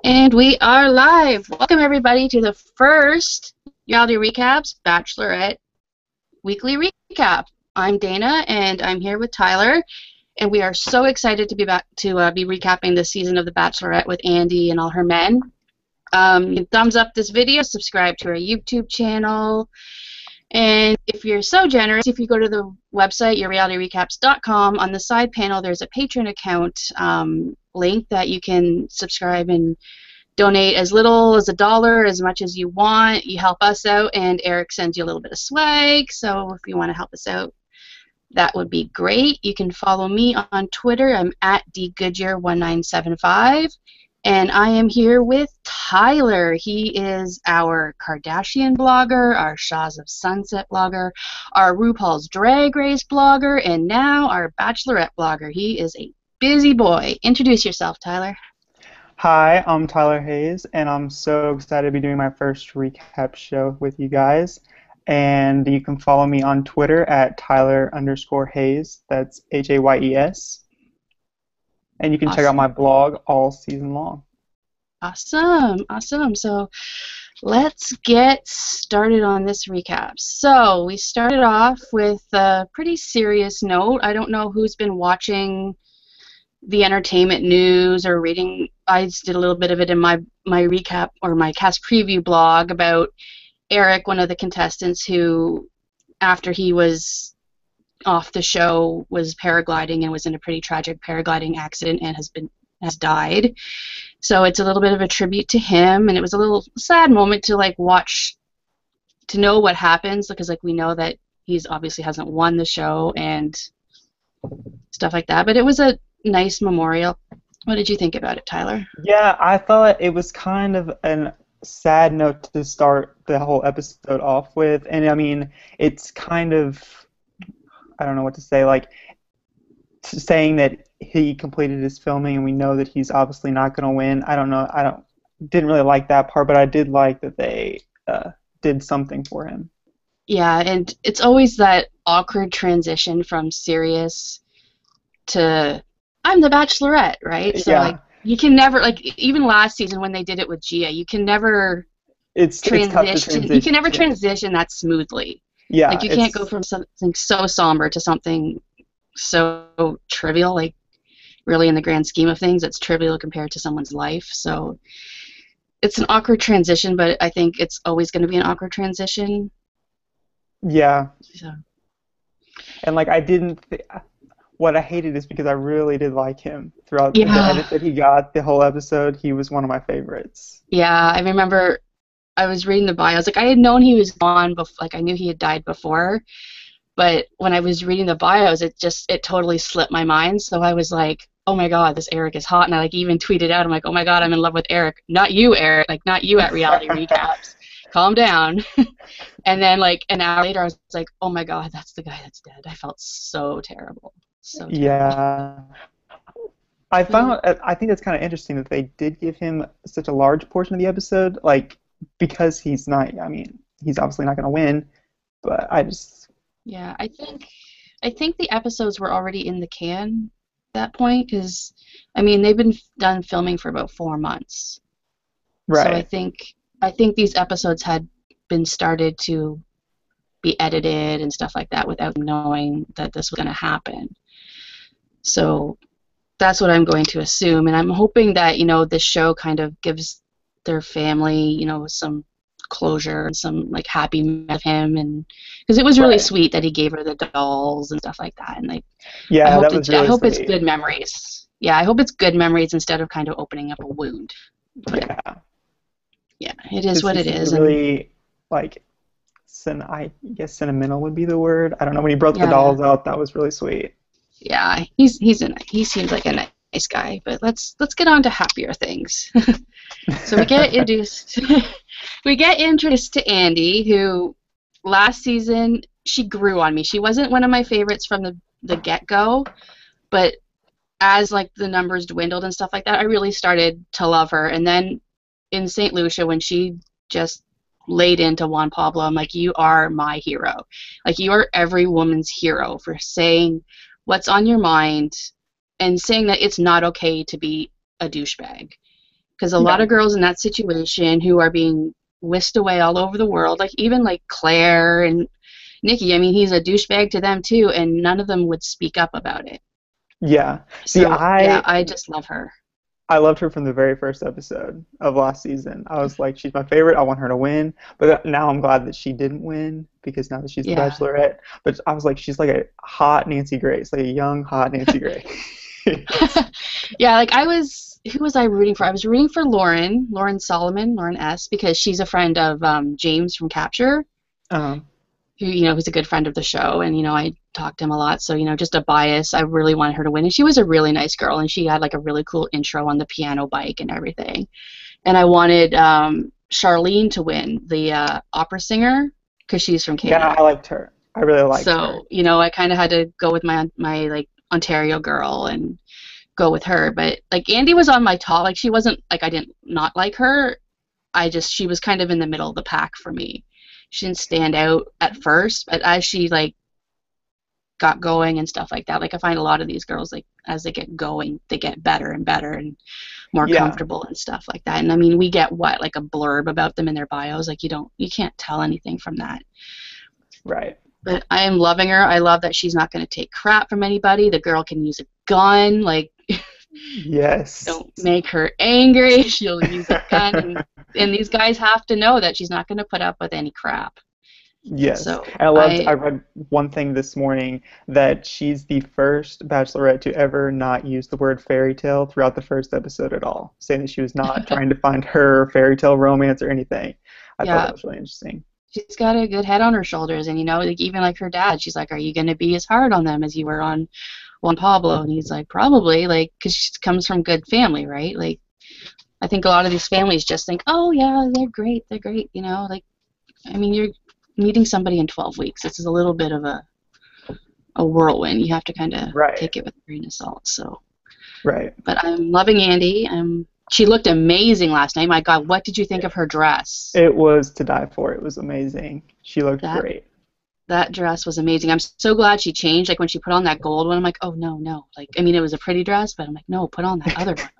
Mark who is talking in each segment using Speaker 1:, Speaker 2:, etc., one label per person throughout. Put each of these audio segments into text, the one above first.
Speaker 1: And we are live. Welcome everybody to the first Reality Recaps Bachelorette weekly recap. I'm Dana and I'm here with Tyler, and we are so excited to be back to be recapping this season of The Bachelorette with Andy and all her men. You can thumbs up this video, subscribe to our YouTube channel, and if you're so generous, if you go to the website, yourrealityrecaps.com, on the side panel there's a Patreon account link that you can subscribe and donate as little as $1, as much as you want. You help us out, and Eric sends you a little bit of swag, so if you want to help us out, that would be great. You can follow me on Twitter. I'm at dgoodyear1975. And I am here with Tyler. He is our Kardashian blogger, our Shaws of Sunset blogger, our RuPaul's Drag Race blogger, and now our Bachelorette blogger. He is a busy boy. Introduce yourself, Tyler.
Speaker 2: Hi, I'm Tyler Hayes, and I'm so excited to be doing my first recap show with you guys. And you can follow me on Twitter at Tyler_Hayes. That's Hayes. And you can check out my blog all season long.
Speaker 1: Awesome. So let's get started on this recap. So we started off with a pretty serious note. I don't know who's been watching the entertainment news or reading. I just did a little bit of it in my recap or my cast preview blog about Eric, one of the contestants who, after he was off the show, was paragliding and was in a pretty tragic paragliding accident and has died. So it's a little bit of a tribute to him, and it was a little sad moment to watch, to know what happens, because we know that he's obviously hasn't won the show and stuff like that. But it was a nice memorial. What did you think about it, Tyler?
Speaker 2: Yeah, I thought it was kind of a sad note to start the whole episode off with, and I mean, it's kind of, I don't know what to say, saying that he completed his filming and we know that he's obviously not going to win. I don't know. Didn't really like that part, but I did like that they did something for him.
Speaker 1: Yeah, and it's always that awkward transition from serious to I'm the Bachelorette, right? So
Speaker 2: yeah.
Speaker 1: You can never, even last season when they did it with Gia, you can never transition. You can never transition that smoothly.
Speaker 2: Yeah.
Speaker 1: You can't go from something so somber to something so trivial. Really, in the grand scheme of things, it's trivial compared to someone's life. So it's an awkward transition, but I think it's always going to be an awkward transition.
Speaker 2: Yeah.
Speaker 1: So.
Speaker 2: And what I hated is because I really did like him throughout the edit that he got the whole episode. He was one of my favorites.
Speaker 1: Yeah, I remember I was reading the bio. I was I had known he was gone before, I knew he had died before, but when I was reading the bios, it totally slipped my mind. So I was like, oh my god, this Eric is hot, and I even tweeted out, I'm like, oh my god, I'm in love with Eric. Not you, Eric. Not you at Reality Recaps. Calm down. And then an hour later, I was like, oh my god, that's the guy that's dead. I felt so terrible. So terrible.
Speaker 2: Yeah. I think that's kind of interesting that they did give him such a large portion of the episode, because he's not, he's obviously not going to win, but I just...
Speaker 1: Yeah, I think the episodes were already in the can at that point, because, they've been done filming for about 4 months.
Speaker 2: Right.
Speaker 1: So I think these episodes had been started to be edited and stuff like that without knowing that this was going to happen. So that's what I'm going to assume, and I'm hoping that this show kind of gives their family some closure and some happy of him, and because it was really sweet that he gave her the dolls and stuff like that, and I hope it's good memories. Yeah, I hope it's good memories instead of kind of opening up a wound. But, yeah, it is what it is.
Speaker 2: Really, I guess sentimental would be the word. I don't know, when he broke the dolls out, that was really sweet.
Speaker 1: Yeah, he seems like a nice guy, but let's get on to happier things. So we get introduced to Andy, who last season she grew on me. She wasn't one of my favorites from the get-go, but as the numbers dwindled and stuff like that, I really started to love her. And then in St. Lucia, when she just laid into Juan Pablo, I'm like, you are my hero. You are every woman's hero for saying what's on your mind and saying that it's not okay to be a douchebag. because a lot
Speaker 2: Yeah.
Speaker 1: of girls in that situation who are being whisked away all over the world, like even like Claire and Nikki, I mean, he's a douchebag to them too, and none of them would speak up about it.
Speaker 2: Yeah. See,
Speaker 1: So yeah, I just love her.
Speaker 2: I loved her from the very first episode of last season. I was like, she's my favorite. I want her to win. But now I'm glad that she didn't win because now that she's the
Speaker 1: Yeah.
Speaker 2: Bachelorette. But I was like, she's like a hot Nancy Grace, like a young hot Nancy Grace.
Speaker 1: Yeah, like who was I rooting for? I was rooting for Lauren Solomon, Lauren S, because she's a friend of James from Capture,
Speaker 2: um,
Speaker 1: who, who's a good friend of the show, and, I talked to him a lot, so, just a bias. I really wanted her to win, and she was a really nice girl, and she had, like, a really cool intro on the piano bike and everything. And I wanted Charlene to win, the opera singer, because she's from
Speaker 2: yeah,
Speaker 1: Canada.
Speaker 2: I liked her. I really liked her.
Speaker 1: So, I kind of had to go with my like Ontario girl and go with her. But like Andy was on my top. Like she wasn't like I didn't not like her. She was kind of in the middle of the pack for me. She didn't stand out at first, but as she like got going and stuff like that, like I find a lot of these girls like as they get going, they get better and better and more
Speaker 2: Yeah,
Speaker 1: comfortable and stuff like that. And I mean, we get like a blurb about them in their bios. Like you can't tell anything from that.
Speaker 2: right.
Speaker 1: But I am loving her. I love that she's not going to take crap from anybody. The girl can use a gun. Like,
Speaker 2: Yes.
Speaker 1: don't make her angry. She'll use a gun. And these guys have to know that she's not going to put up with any crap.
Speaker 2: Yes.
Speaker 1: So
Speaker 2: I read one thing this morning that she's the first Bachelorette to ever not use the word fairy tale throughout the first episode at all, saying that she was not trying to find her fairy tale romance or anything. I thought
Speaker 1: yeah,
Speaker 2: that was really interesting.
Speaker 1: she's got a good head on her shoulders. And, like, even like her dad, she's like, are you going to be as hard on them as you were on Juan Pablo? And he's like, probably, like, because she comes from good family, right? Like, I think a lot of these families just think, oh, yeah, they're great, like, I mean, you're meeting somebody in 12 weeks. This is a little bit of a whirlwind. You have to kind of
Speaker 2: Right.
Speaker 1: take it with a grain of salt. So,
Speaker 2: Right.
Speaker 1: but I'm loving Andy. She looked amazing last night. My God, what did you think of her dress?
Speaker 2: It was to die for. It was amazing. She looked
Speaker 1: That
Speaker 2: great.
Speaker 1: that dress was amazing. I'm so glad she changed. Like when she put on that gold one, I'm like, oh no, no. Like I mean, it was a pretty dress, but I'm like, no, put on that other one.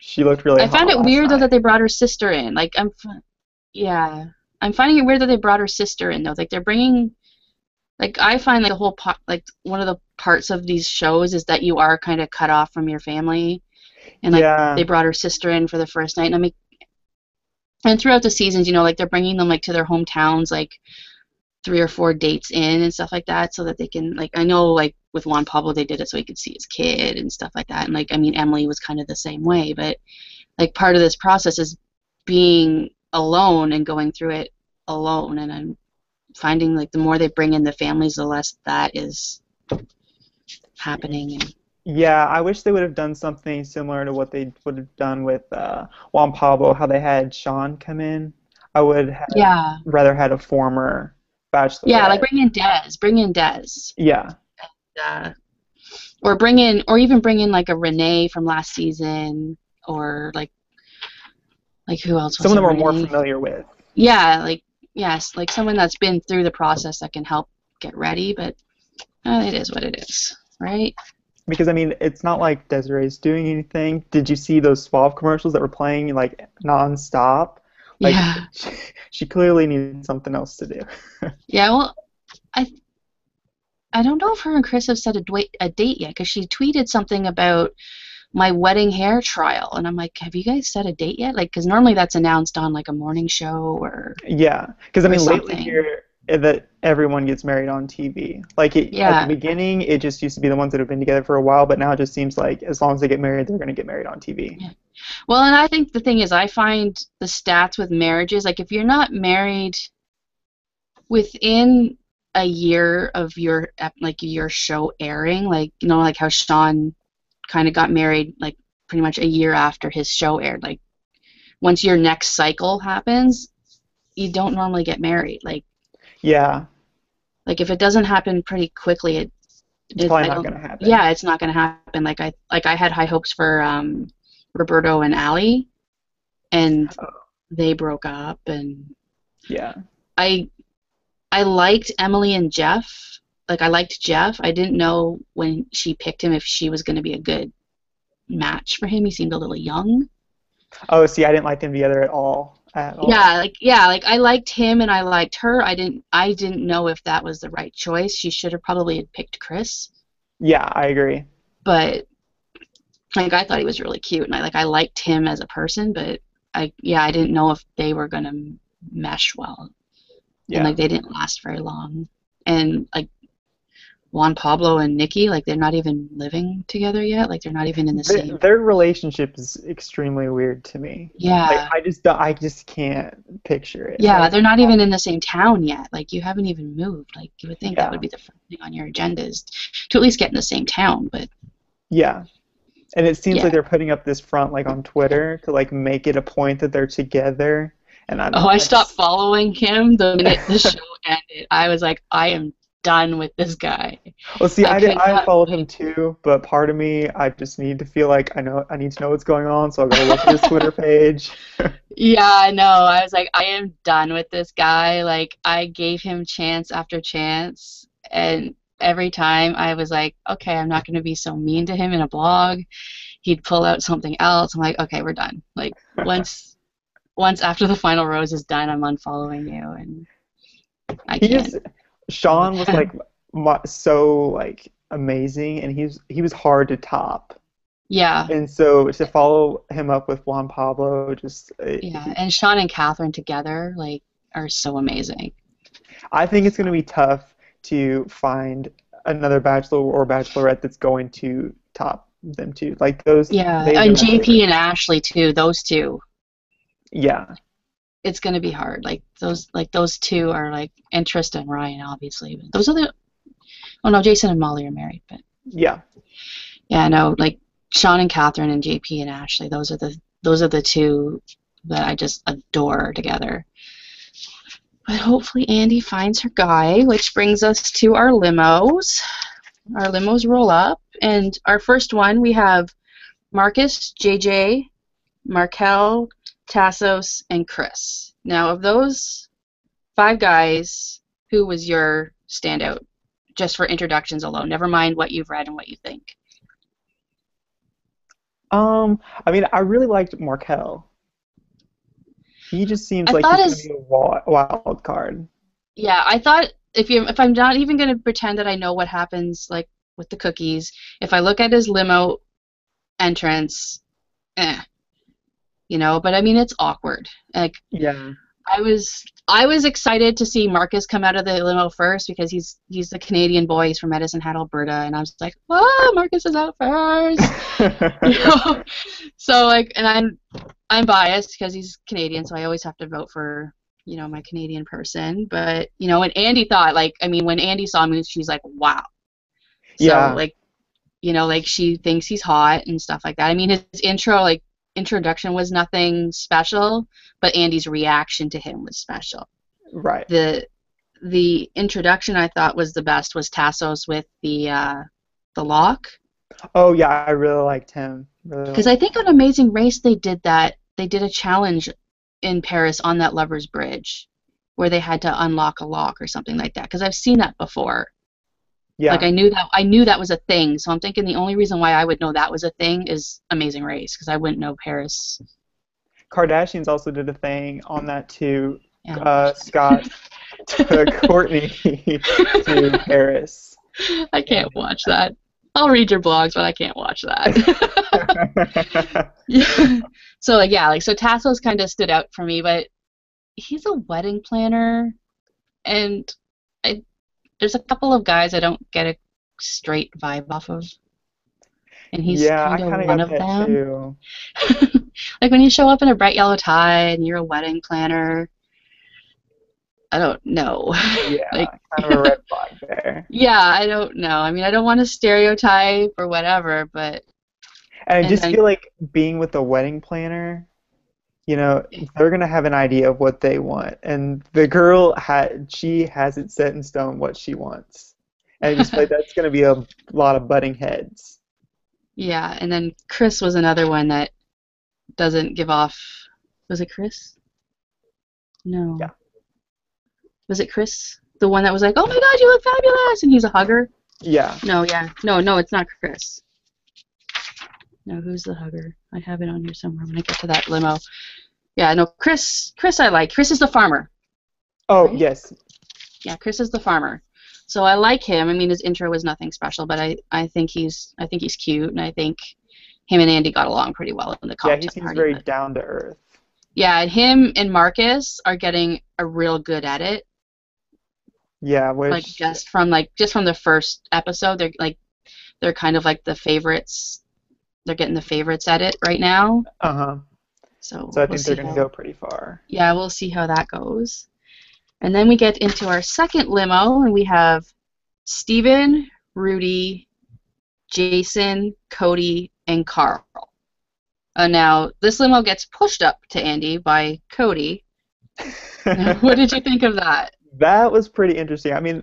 Speaker 2: She looked really
Speaker 1: I found
Speaker 2: hot
Speaker 1: it
Speaker 2: last
Speaker 1: weird though
Speaker 2: night.
Speaker 1: that they brought her sister in. Like yeah, I'm finding it weird that they brought her sister in though. Like they're bringing. Like I find like the whole like one of the parts of these shows is that you are kind of cut off from your family, and like they
Speaker 2: Yeah.
Speaker 1: brought her sister in for the first night, and and throughout the seasons, like they're bringing them like to their hometowns, like 3 or 4 dates in and stuff like that, so that they can like I know like with Juan Pablo they did it so he could see his kid and stuff like that, and like I mean Emily was kind of the same way, but like part of this process is being alone and going through it alone, and I'm finding like the more they bring in the families, the less that is happening. And
Speaker 2: Yeah, I wish they would have done something similar to what they would have done with Juan Pablo, how they had Sean come in. I would have
Speaker 1: yeah,
Speaker 2: rather had a former
Speaker 1: yeah, like
Speaker 2: Bachelorette.
Speaker 1: bring in Des,
Speaker 2: Yeah.
Speaker 1: uh, or even bring in like a Renee from last season, or like who else was
Speaker 2: Someone
Speaker 1: it?
Speaker 2: that we're more
Speaker 1: Renee.
Speaker 2: familiar with.
Speaker 1: Yeah, like yes, like someone that's been through the process that can help get ready. But it is what it is, right?
Speaker 2: Because I mean, it's not like Desiree's doing anything. Did you see those Suave commercials that were playing like nonstop? Like
Speaker 1: Yeah,
Speaker 2: she clearly needed something else to do.
Speaker 1: yeah. Well, I I don't know if her and Chris have set a date yet because she tweeted something about my wedding hair trial, and I'm like, have you guys set a date yet? Like, because normally that's announced on like a morning show
Speaker 2: Yeah, because I
Speaker 1: or
Speaker 2: mean, lately
Speaker 1: something.
Speaker 2: here that everyone gets married on TV. Like at the
Speaker 1: Yeah,
Speaker 2: beginning, it just used to be the ones that have been together for a while, but now it just seems like as long as they get married, they're going to get married on TV.
Speaker 1: yeah. Well, and I think the thing is, I find the stats with marriages, like if you're not married within a year of your show airing, like like how Sean kind of got married like pretty much a year after his show aired. Like once your next cycle happens, you don't normally get married.
Speaker 2: Yeah,
Speaker 1: Like if it doesn't happen pretty quickly,
Speaker 2: it's probably
Speaker 1: I
Speaker 2: not
Speaker 1: don't.
Speaker 2: going to happen.
Speaker 1: Yeah, it's not going to happen. Like I had high hopes for Roberto and Ali, and they broke up, and
Speaker 2: Yeah,
Speaker 1: I I liked Emily and Jeff. Like I liked Jeff. I didn't know when she picked him if she was going to be a good match for him. He seemed a little young.
Speaker 2: Oh, see, I didn't like them together at all. At all.
Speaker 1: Yeah, like I liked him and I liked her. I didn't know if that was the right choice. She should have probably had picked Chris.
Speaker 2: Yeah, I agree.
Speaker 1: But like I thought he was really cute and I liked him as a person, but I didn't know if they were gonna mesh well. And
Speaker 2: Yeah.
Speaker 1: like they didn't last very long. And like Juan Pablo and Nikki, like they're not even living together yet. Like they're not even in the same.
Speaker 2: Their relationship is extremely weird to me. Like
Speaker 1: Yeah.
Speaker 2: I just can't picture it.
Speaker 1: Yeah,
Speaker 2: Like
Speaker 1: they're not even in the same town yet. Like you haven't even moved. Like you would think that would
Speaker 2: yeah,
Speaker 1: be the first thing on your agenda is to at least get in the same town. But
Speaker 2: yeah. And it seems like
Speaker 1: yeah.
Speaker 2: they're putting up this front like on Twitter to like make it a point that they're together. And
Speaker 1: Oh, I
Speaker 2: I
Speaker 1: stopped
Speaker 2: just
Speaker 1: following him the minute the show ended. I was like, I am done with this guy.
Speaker 2: well, see,
Speaker 1: I could
Speaker 2: I
Speaker 1: not.
Speaker 2: followed him too, but part of me, I just need to feel like I need to know what's going on, so I'll go look at his Twitter page.
Speaker 1: Yeah, I know. I was like, I am done with this guy. Like, I gave him chance after chance, and every time I was like, okay, I'm not going to be so mean to him in a blog. He'd pull out something else. I'm like, okay, we're done. Like, once after the final rose is done, I'm unfollowing you, and I
Speaker 2: He
Speaker 1: can't
Speaker 2: just
Speaker 1: deal with
Speaker 2: Sean was
Speaker 1: that.
Speaker 2: like so like amazing, and he was hard to top.
Speaker 1: Yeah,
Speaker 2: And so to follow him up with Juan Pablo, just
Speaker 1: yeah. And Sean and Catherine together, like, are so amazing.
Speaker 2: I think it's going to be tough to find another bachelor or bachelorette that's going to top them two. Like those,
Speaker 1: Yeah,
Speaker 2: they've been
Speaker 1: and
Speaker 2: my
Speaker 1: JP and
Speaker 2: favorites.
Speaker 1: Ashley too. Those two,
Speaker 2: Yeah,
Speaker 1: it's gonna be hard. Like those two are like and Tristan and Ryan, obviously. But those are the. Oh no, Jason and Molly are married, but
Speaker 2: yeah.
Speaker 1: yeah, no, like Sean and Catherine and JP and Ashley. Those are the two that I just adore together. But hopefully Andy finds her guy, which brings us to our limos. Our limos roll up, and our first one we have Marcus, JJ, Markel, Tassos, and Chris. Now, of those five guys, who was your standout? Just for introductions alone. Never mind what you've read and what you think.
Speaker 2: I mean, I really liked Markel. He just seems
Speaker 1: I
Speaker 2: like
Speaker 1: thought
Speaker 2: he's going to
Speaker 1: as
Speaker 2: be a wild card.
Speaker 1: Yeah, I thought if I'm not even gonna pretend that I know what happens like with the cookies, if I look at his limo entrance, eh, but I mean it's awkward. Like
Speaker 2: Yeah,
Speaker 1: I was excited to see Marcus come out of the limo first because he's the Canadian boy. He's from Medicine Hat, Alberta, and I was like, "Oh, Marcus is out first." You know? So like, and I'm biased because he's Canadian, so I always have to vote for my Canadian person. But when Andy thought like, I mean, when Andy saw me, she's like, "Wow." So
Speaker 2: yeah,
Speaker 1: like, like she thinks he's hot and stuff like that. I mean, his introduction was nothing special, but Andy's reaction to him was special.
Speaker 2: right.
Speaker 1: The introduction I thought was the best was Tassos with the lock,
Speaker 2: Oh yeah, I really liked him. Really
Speaker 1: because I
Speaker 2: liked
Speaker 1: think on
Speaker 2: him.
Speaker 1: Amazing Race they did that. They did a challenge in Paris on that Lovers Bridge where they had to unlock a lock or something like that. Because I've seen that before. Like
Speaker 2: Yeah,
Speaker 1: I knew that was a thing. So I'm thinking the only reason why I would know that was a thing is Amazing Race because I wouldn't know Paris.
Speaker 2: Kardashians also did a thing on that too.
Speaker 1: Yeah, I don't watch
Speaker 2: Scott took Courtney to Paris,
Speaker 1: that. I can't
Speaker 2: and
Speaker 1: watch that. I'll read your blogs, but I can't watch that. Yeah. So like yeah, like so Tasso's kind of stood out for me, but he's a wedding planner, and I there's a couple of guys I don't get a straight vibe off of, and he's
Speaker 2: yeah, I
Speaker 1: kind of
Speaker 2: kind of
Speaker 1: one
Speaker 2: got
Speaker 1: of
Speaker 2: that
Speaker 1: them.
Speaker 2: too.
Speaker 1: Like when you show up in a bright yellow tie and you're a wedding planner, I don't know. Like
Speaker 2: Yeah, kind of a red flag there.
Speaker 1: yeah, I don't know. I mean, I don't want to stereotype or whatever, but
Speaker 2: And I
Speaker 1: and
Speaker 2: just
Speaker 1: then
Speaker 2: feel like being with a wedding planner, they're gonna have an idea of what they want, and the girl she has it set in stone what she wants, and I just feel like that's gonna be a lot of butting heads.
Speaker 1: yeah, and then Chris was another one that doesn't give off. Was it Chris?
Speaker 2: Yeah,
Speaker 1: No. Was it Chris? The one that was like, "Oh my God, you look fabulous," and he's a hugger.
Speaker 2: yeah.
Speaker 1: No, yeah, no, it's not Chris. No, who's the hugger? I have it on here somewhere when I get to that limo. Yeah, no, Chris I like. Chris is the farmer,
Speaker 2: Oh,
Speaker 1: right?
Speaker 2: yes.
Speaker 1: Yeah, Chris is the farmer. So I like him. I mean, his intro was nothing special, but I think he's cute, and I think him and Andy got along pretty well in the
Speaker 2: Yeah, he
Speaker 1: cocktail
Speaker 2: seems
Speaker 1: party.
Speaker 2: very
Speaker 1: But
Speaker 2: down to earth.
Speaker 1: yeah, him and Marcus are getting a real good at it.
Speaker 2: Yeah,
Speaker 1: Like
Speaker 2: which,
Speaker 1: just from the first episode, they're kind of like the favorites. They're getting the favorites at it right now.
Speaker 2: uh-huh. So
Speaker 1: So
Speaker 2: I
Speaker 1: we'll
Speaker 2: think they're
Speaker 1: see
Speaker 2: gonna
Speaker 1: how.
Speaker 2: go pretty far.
Speaker 1: Yeah, we'll see how that goes. And then we get into our second limo, and we have Steven, Rudy, Jason, Cody, and Carl. Now, this limo gets pushed up to Andy by Cody. What did you think of that?
Speaker 2: That was pretty interesting. I mean,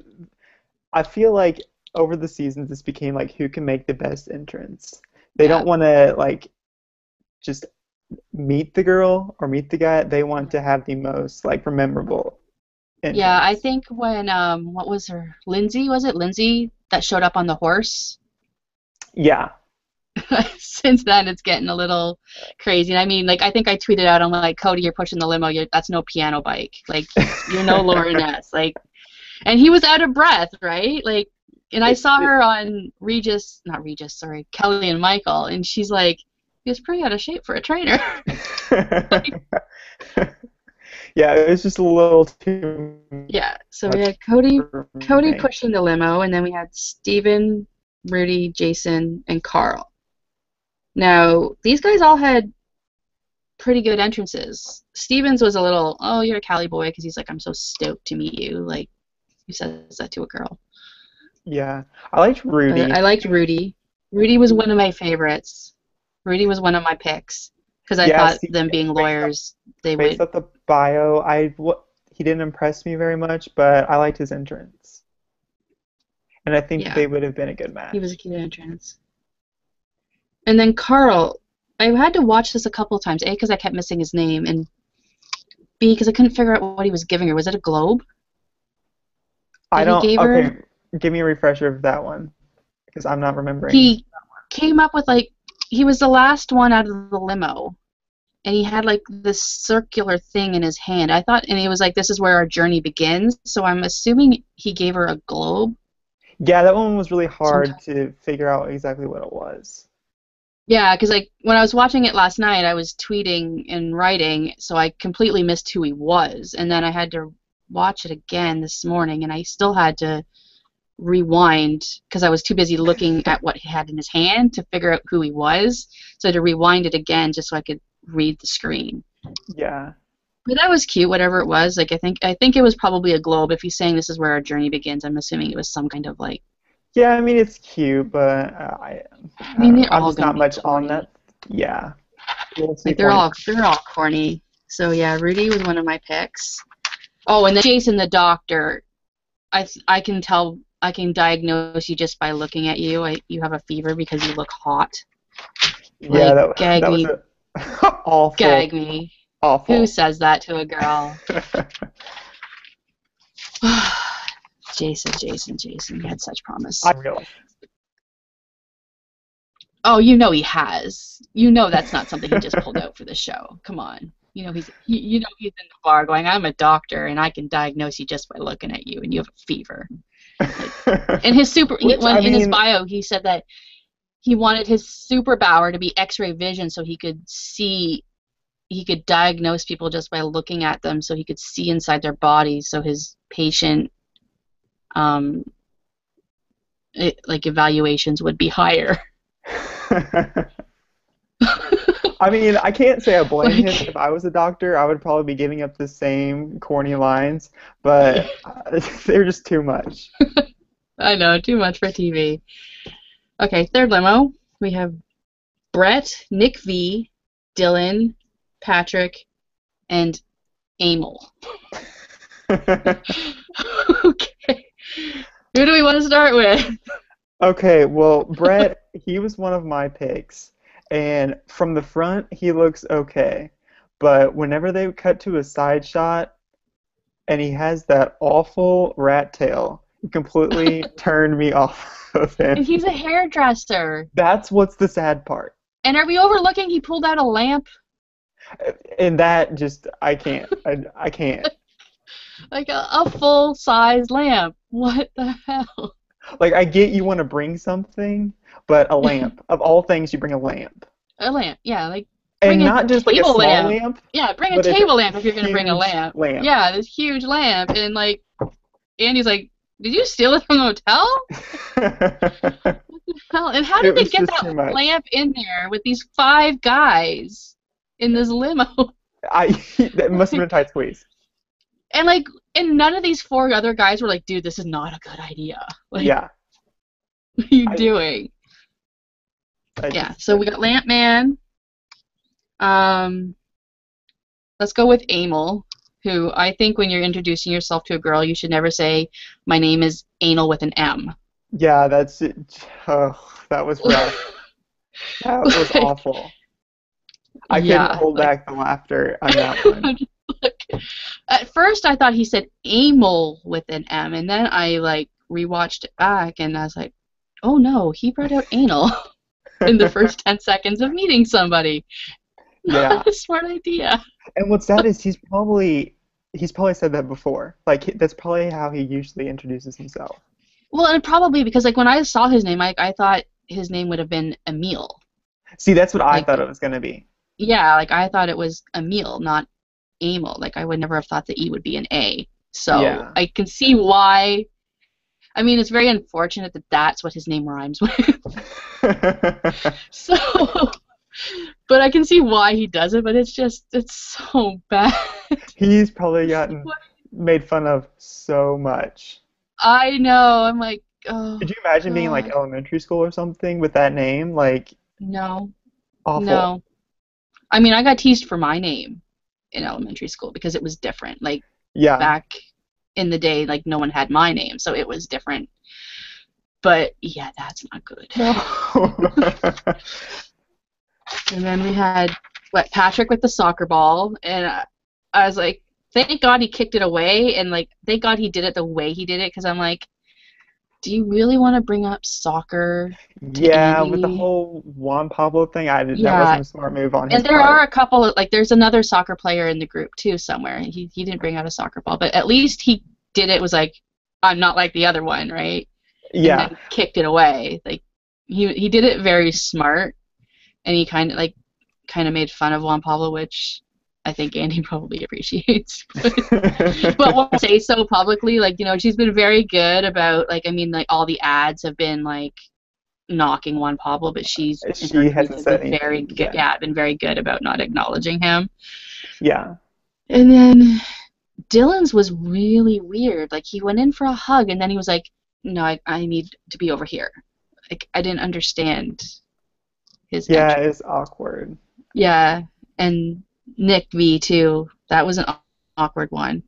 Speaker 2: I feel like over the seasons this became like who can make the best entrance. They don't
Speaker 1: Yeah.
Speaker 2: want to like just meet the girl or meet the guy. They want to have the most like memorable
Speaker 1: Yeah, I
Speaker 2: entrance.
Speaker 1: think when what was her? Lindsay, was it? Lindsay that showed up on the horse?
Speaker 2: Yeah.
Speaker 1: Since then it's getting a little crazy. And I mean, like I think I tweeted out, I'm like, Cody, you're pushing the limo. That's no piano bike. Like you're no Lauren S. Like, and he was out of breath, right? Like, and I
Speaker 2: It,
Speaker 1: saw
Speaker 2: it,
Speaker 1: her on not Regis, sorry, Kelly and Michael, and she's like, he was pretty out of shape for a trainer.
Speaker 2: yeah, it was just a little too
Speaker 1: Yeah. So we
Speaker 2: much
Speaker 1: had Cody,
Speaker 2: for
Speaker 1: Cody
Speaker 2: me.
Speaker 1: pushing the limo, and then we had Steven, Rudy, Jason, and Carl. Now these guys all had pretty good entrances. Stevens was a little, oh, you're a Cali boy, because he's like, I'm so stoked to meet you. Like, who says that to a girl?
Speaker 2: Yeah, I liked
Speaker 1: But I
Speaker 2: Rudy.
Speaker 1: liked Rudy. Rudy was one of my favorites. Rudy was one of my picks because I
Speaker 2: Yeah,
Speaker 1: thought
Speaker 2: see,
Speaker 1: them being lawyers, they
Speaker 2: based
Speaker 1: would,
Speaker 2: off the bio, he didn't impress me very much, but I liked his entrance, and I think
Speaker 1: yeah,
Speaker 2: they would have been a good
Speaker 1: he was a
Speaker 2: match.
Speaker 1: cute entrance. And then Carl, I had to watch this a couple of times. A, because I kept missing his name, and B, because I couldn't figure out what he was giving her. Was it a globe
Speaker 2: I
Speaker 1: that he
Speaker 2: don't.
Speaker 1: gave her?
Speaker 2: Okay, give me a refresher of that one because I'm not remembering.
Speaker 1: He came up with like, he was the last one out of the limo, and he had like this circular thing in his hand. I thought, and he was like, "This is where our journey begins." So I'm assuming he gave her a globe.
Speaker 2: Yeah, that one was really
Speaker 1: Some
Speaker 2: hard to figure out exactly what it was.
Speaker 1: Yeah, because like when I was watching it last night, I was tweeting and writing, so I completely missed who he was, and then I had to watch it again this morning, and I still had to rewind because I was too busy looking at what he had in his hand to figure out who he was. So I had to rewind it again just so I could read the screen.
Speaker 2: Yeah.
Speaker 1: But that was cute, whatever it was. Like I think it was probably a globe. If he's saying this is where our journey begins, I'm assuming it was some kind of like.
Speaker 2: Yeah, I mean it's cute, but
Speaker 1: I
Speaker 2: I
Speaker 1: mean,
Speaker 2: don't know.
Speaker 1: they're
Speaker 2: I'm
Speaker 1: all
Speaker 2: just
Speaker 1: gonna
Speaker 2: not
Speaker 1: be
Speaker 2: much on
Speaker 1: corny.
Speaker 2: that. Yeah, we'll see
Speaker 1: Like they're
Speaker 2: corny.
Speaker 1: all corny. So yeah, Rudy was one of my picks. Oh, and then Jason the doctor. I can tell, I can diagnose you just by looking at you. You have a fever because you look hot.
Speaker 2: Yeah,
Speaker 1: Like
Speaker 2: that that was a awful,
Speaker 1: gag me. Who
Speaker 2: awful.
Speaker 1: says that to a girl? Jason. He had such promise.
Speaker 2: I realize.
Speaker 1: Oh, you know he has. You know that's not something he just pulled out for the show. Come on. You know he's in the bar going, I'm a doctor and I can diagnose you just by looking at you and you have a fever. Like, and
Speaker 2: Which
Speaker 1: when
Speaker 2: I
Speaker 1: in his
Speaker 2: mean,
Speaker 1: bio he said that he wanted his superpower to be X-ray vision so he could diagnose people just by looking at them so he could see inside their bodies so his patient um like evaluations would be higher.
Speaker 2: I mean, I can't say I blame him.
Speaker 1: Like
Speaker 2: If I was a doctor, I would probably be giving up the same corny lines, but they're just too much.
Speaker 1: I know, too much for TV. Okay, third limo. We have Brett, Nick V, Dylan, Patrick, and Emil. Okay. Who do we want to start with?
Speaker 2: Okay, well, Brett, he was one of my picks, and from the front, he looks okay, but whenever they cut to a side shot and he has that awful rat tail, it completely turned me off of him.
Speaker 1: And he's a hairdresser.
Speaker 2: That's what's the sad part.
Speaker 1: And are we overlooking he pulled out a lamp?
Speaker 2: And that just I can't. I can't.
Speaker 1: Like a full-size lamp. What the hell?
Speaker 2: Like I get you want to bring something, but a lamp. Of all things, you bring a lamp.
Speaker 1: A lamp, yeah, like bring
Speaker 2: And
Speaker 1: a
Speaker 2: not just like a
Speaker 1: table
Speaker 2: small
Speaker 1: lamp.
Speaker 2: lamp,
Speaker 1: Yeah, bring a
Speaker 2: but it's a
Speaker 1: table lamp if you're gonna bring a
Speaker 2: huge
Speaker 1: lamp.
Speaker 2: lamp.
Speaker 1: Yeah, this huge lamp, and like Andy's like, did you steal it from the hotel? Hell, and how
Speaker 2: It
Speaker 1: did they
Speaker 2: was
Speaker 1: get
Speaker 2: just
Speaker 1: that
Speaker 2: too much.
Speaker 1: lamp in there with these five guys in this limo?
Speaker 2: I that must have been a tight squeeze.
Speaker 1: And like, and none of these four other guys were like, dude, this is not a good idea. Like,
Speaker 2: Yeah.
Speaker 1: what are you
Speaker 2: I
Speaker 1: doing?
Speaker 2: I
Speaker 1: Yeah,
Speaker 2: just
Speaker 1: so we got Lamp Man. Um, let's go with Amel, who I think when you're introducing yourself to a girl, you should never say, my name is Anal with an M.
Speaker 2: yeah, that's it. Oh, that was rough. That was
Speaker 1: Like,
Speaker 2: awful. I couldn't
Speaker 1: yeah,
Speaker 2: hold
Speaker 1: like,
Speaker 2: back the laughter on that one.
Speaker 1: like, at first I thought he said Amel with an M, and then I like rewatched it back, and I was like, oh no, he brought out anal in the first 10 seconds of meeting somebody.
Speaker 2: Yeah.
Speaker 1: Not a smart idea.
Speaker 2: And what's sad is he's probably said that before. Like that's probably how he usually introduces himself.
Speaker 1: Well, and probably because like when I saw his name, I thought his name would have been Emil.
Speaker 2: See, that's what I
Speaker 1: Like,
Speaker 2: thought it was gonna be.
Speaker 1: yeah, like I thought it was Emil, not Emil. Like I would never have thought the E would be an A. So
Speaker 2: Yeah.
Speaker 1: I can see why. I mean, it's very unfortunate that that's what his name rhymes with. So, but I can see why he does it. But it's so bad.
Speaker 2: He's probably gotten made fun of so much.
Speaker 1: I know. I'm like, oh
Speaker 2: Could you imagine being like
Speaker 1: God,
Speaker 2: elementary school or something with that name? Like
Speaker 1: no,
Speaker 2: awful.
Speaker 1: no. I mean, I got teased for my name in elementary school because it was different. Like
Speaker 2: Yeah.
Speaker 1: back in the day, like no one had my name, so it was different. But yeah, that's not good.
Speaker 2: No.
Speaker 1: And then we had what Patrick with the soccer ball, and I was like, thank God he kicked it away, and like thank God he did it the way he did it, because I'm like, do you really want to bring up soccer to
Speaker 2: Yeah, with the
Speaker 1: Andy?
Speaker 2: whole Juan Pablo thing, that
Speaker 1: Yeah,
Speaker 2: wasn't a smart move on
Speaker 1: and
Speaker 2: his
Speaker 1: there are
Speaker 2: part.
Speaker 1: a couple of like there's another soccer player in the group too somewhere. He didn't bring out a soccer ball, but at least he did it was like I'm not like the other one, right? And
Speaker 2: Yeah.
Speaker 1: then kicked it away. Like he did it very smart, and he kind of made fun of Juan Pablo, which I think Andy probably appreciates. But won't say so publicly. Like, she's been very good about like I mean like all the ads have been like knocking Juan Pablo, but she's in her
Speaker 2: She
Speaker 1: tweets
Speaker 2: hasn't
Speaker 1: has
Speaker 2: said
Speaker 1: been very
Speaker 2: anything
Speaker 1: good.
Speaker 2: yet.
Speaker 1: Yeah, been very good about not acknowledging him.
Speaker 2: Yeah.
Speaker 1: And then Dylan's was really weird. Like he went in for a hug and then he was like, "No, I need to be over here." Like I didn't understand his
Speaker 2: Yeah,
Speaker 1: entry.
Speaker 2: it's awkward.
Speaker 1: Yeah, and Nick V too. That was an awkward one.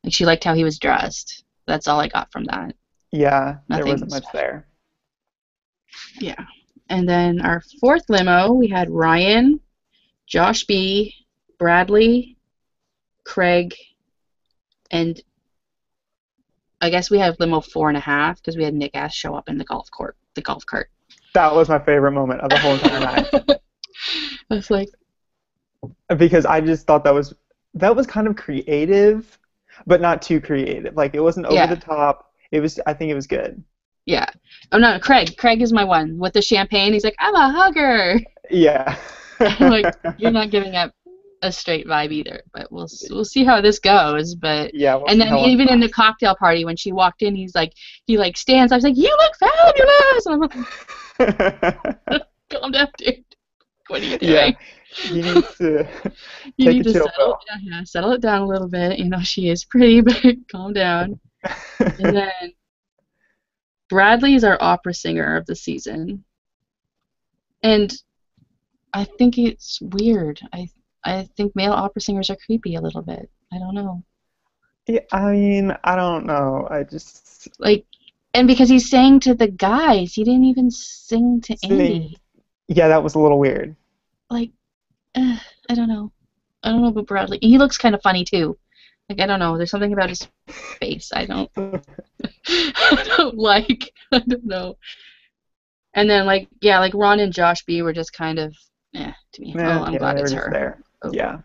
Speaker 1: Like she liked how he was dressed. That's all I got from that.
Speaker 2: Yeah, there
Speaker 1: Nothing
Speaker 2: wasn't much
Speaker 1: special.
Speaker 2: there.
Speaker 1: Yeah. And then our fourth limo, we had Ryan, Josh B, Bradley, Craig, and I guess we have limo 4.5 because we had Nick Ass show up in the golf cart.
Speaker 2: That was my favorite moment of the whole entire night
Speaker 1: I was like,
Speaker 2: because I just thought that was kind of creative, but not too creative. Like it wasn't over the
Speaker 1: yeah,
Speaker 2: top. I think it was good.
Speaker 1: yeah. Oh no, Craig. Craig is my one with the champagne. He's like, I'm a hugger.
Speaker 2: Yeah.
Speaker 1: I'm like, you're not giving up a straight vibe either, but we'll see how this goes. But
Speaker 2: Yeah, we'll
Speaker 1: and
Speaker 2: see
Speaker 1: then
Speaker 2: how long it
Speaker 1: even in the
Speaker 2: lasts.
Speaker 1: cocktail party when she walked in, he like stands. I was like, you look fabulous. And I'm like, calm down, dude. What are you
Speaker 2: Yeah,
Speaker 1: doing?
Speaker 2: he needs to
Speaker 1: You
Speaker 2: take
Speaker 1: need
Speaker 2: a
Speaker 1: to
Speaker 2: chill
Speaker 1: settle
Speaker 2: pill.
Speaker 1: down. Yeah, settle it down a little bit. She is pretty, but calm down. And then Bradley is our opera singer of the season, and I think it's weird. I think male opera singers are creepy a little bit. I don't know.
Speaker 2: Yeah, I mean, I don't know. I just
Speaker 1: Like, and because he sang to the guys, he didn't even sing to
Speaker 2: sing.
Speaker 1: Andy.
Speaker 2: Yeah, that was a little weird.
Speaker 1: Like, I don't know. I don't know about Bradley. He looks kind of funny too. Like, I don't know. There's something about his face I don't, I don't like. I don't know. And then like yeah, like Ron and Josh B were just kind of to me. Oh, I'm
Speaker 2: Yeah,
Speaker 1: glad
Speaker 2: they were
Speaker 1: it's
Speaker 2: just
Speaker 1: her.
Speaker 2: there.
Speaker 1: Oh
Speaker 2: Yeah,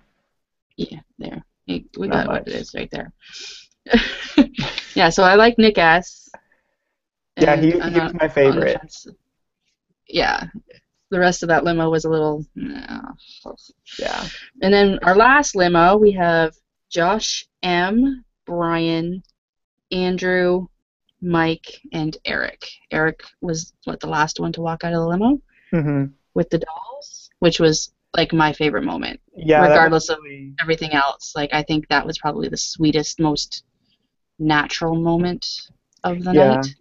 Speaker 1: yeah, there. We
Speaker 2: not
Speaker 1: got what it
Speaker 2: much.
Speaker 1: is right there. Yeah, so I like Nick S.
Speaker 2: Yeah,
Speaker 1: And I'm
Speaker 2: he was
Speaker 1: not
Speaker 2: my
Speaker 1: on the
Speaker 2: favorite.
Speaker 1: fence. Yeah, the rest of that limo was a little.
Speaker 2: Yeah.
Speaker 1: And then our last limo, we have Josh M, Brian, Andrew, Mike, and Eric. Eric was what the last one to walk out of the limo
Speaker 2: hmm
Speaker 1: with the dolls, which was like my favorite moment,
Speaker 2: Yeah, that was
Speaker 1: regardless of
Speaker 2: really.
Speaker 1: everything else. Like I think that was probably the sweetest, most natural moment of the
Speaker 2: Yeah.
Speaker 1: night.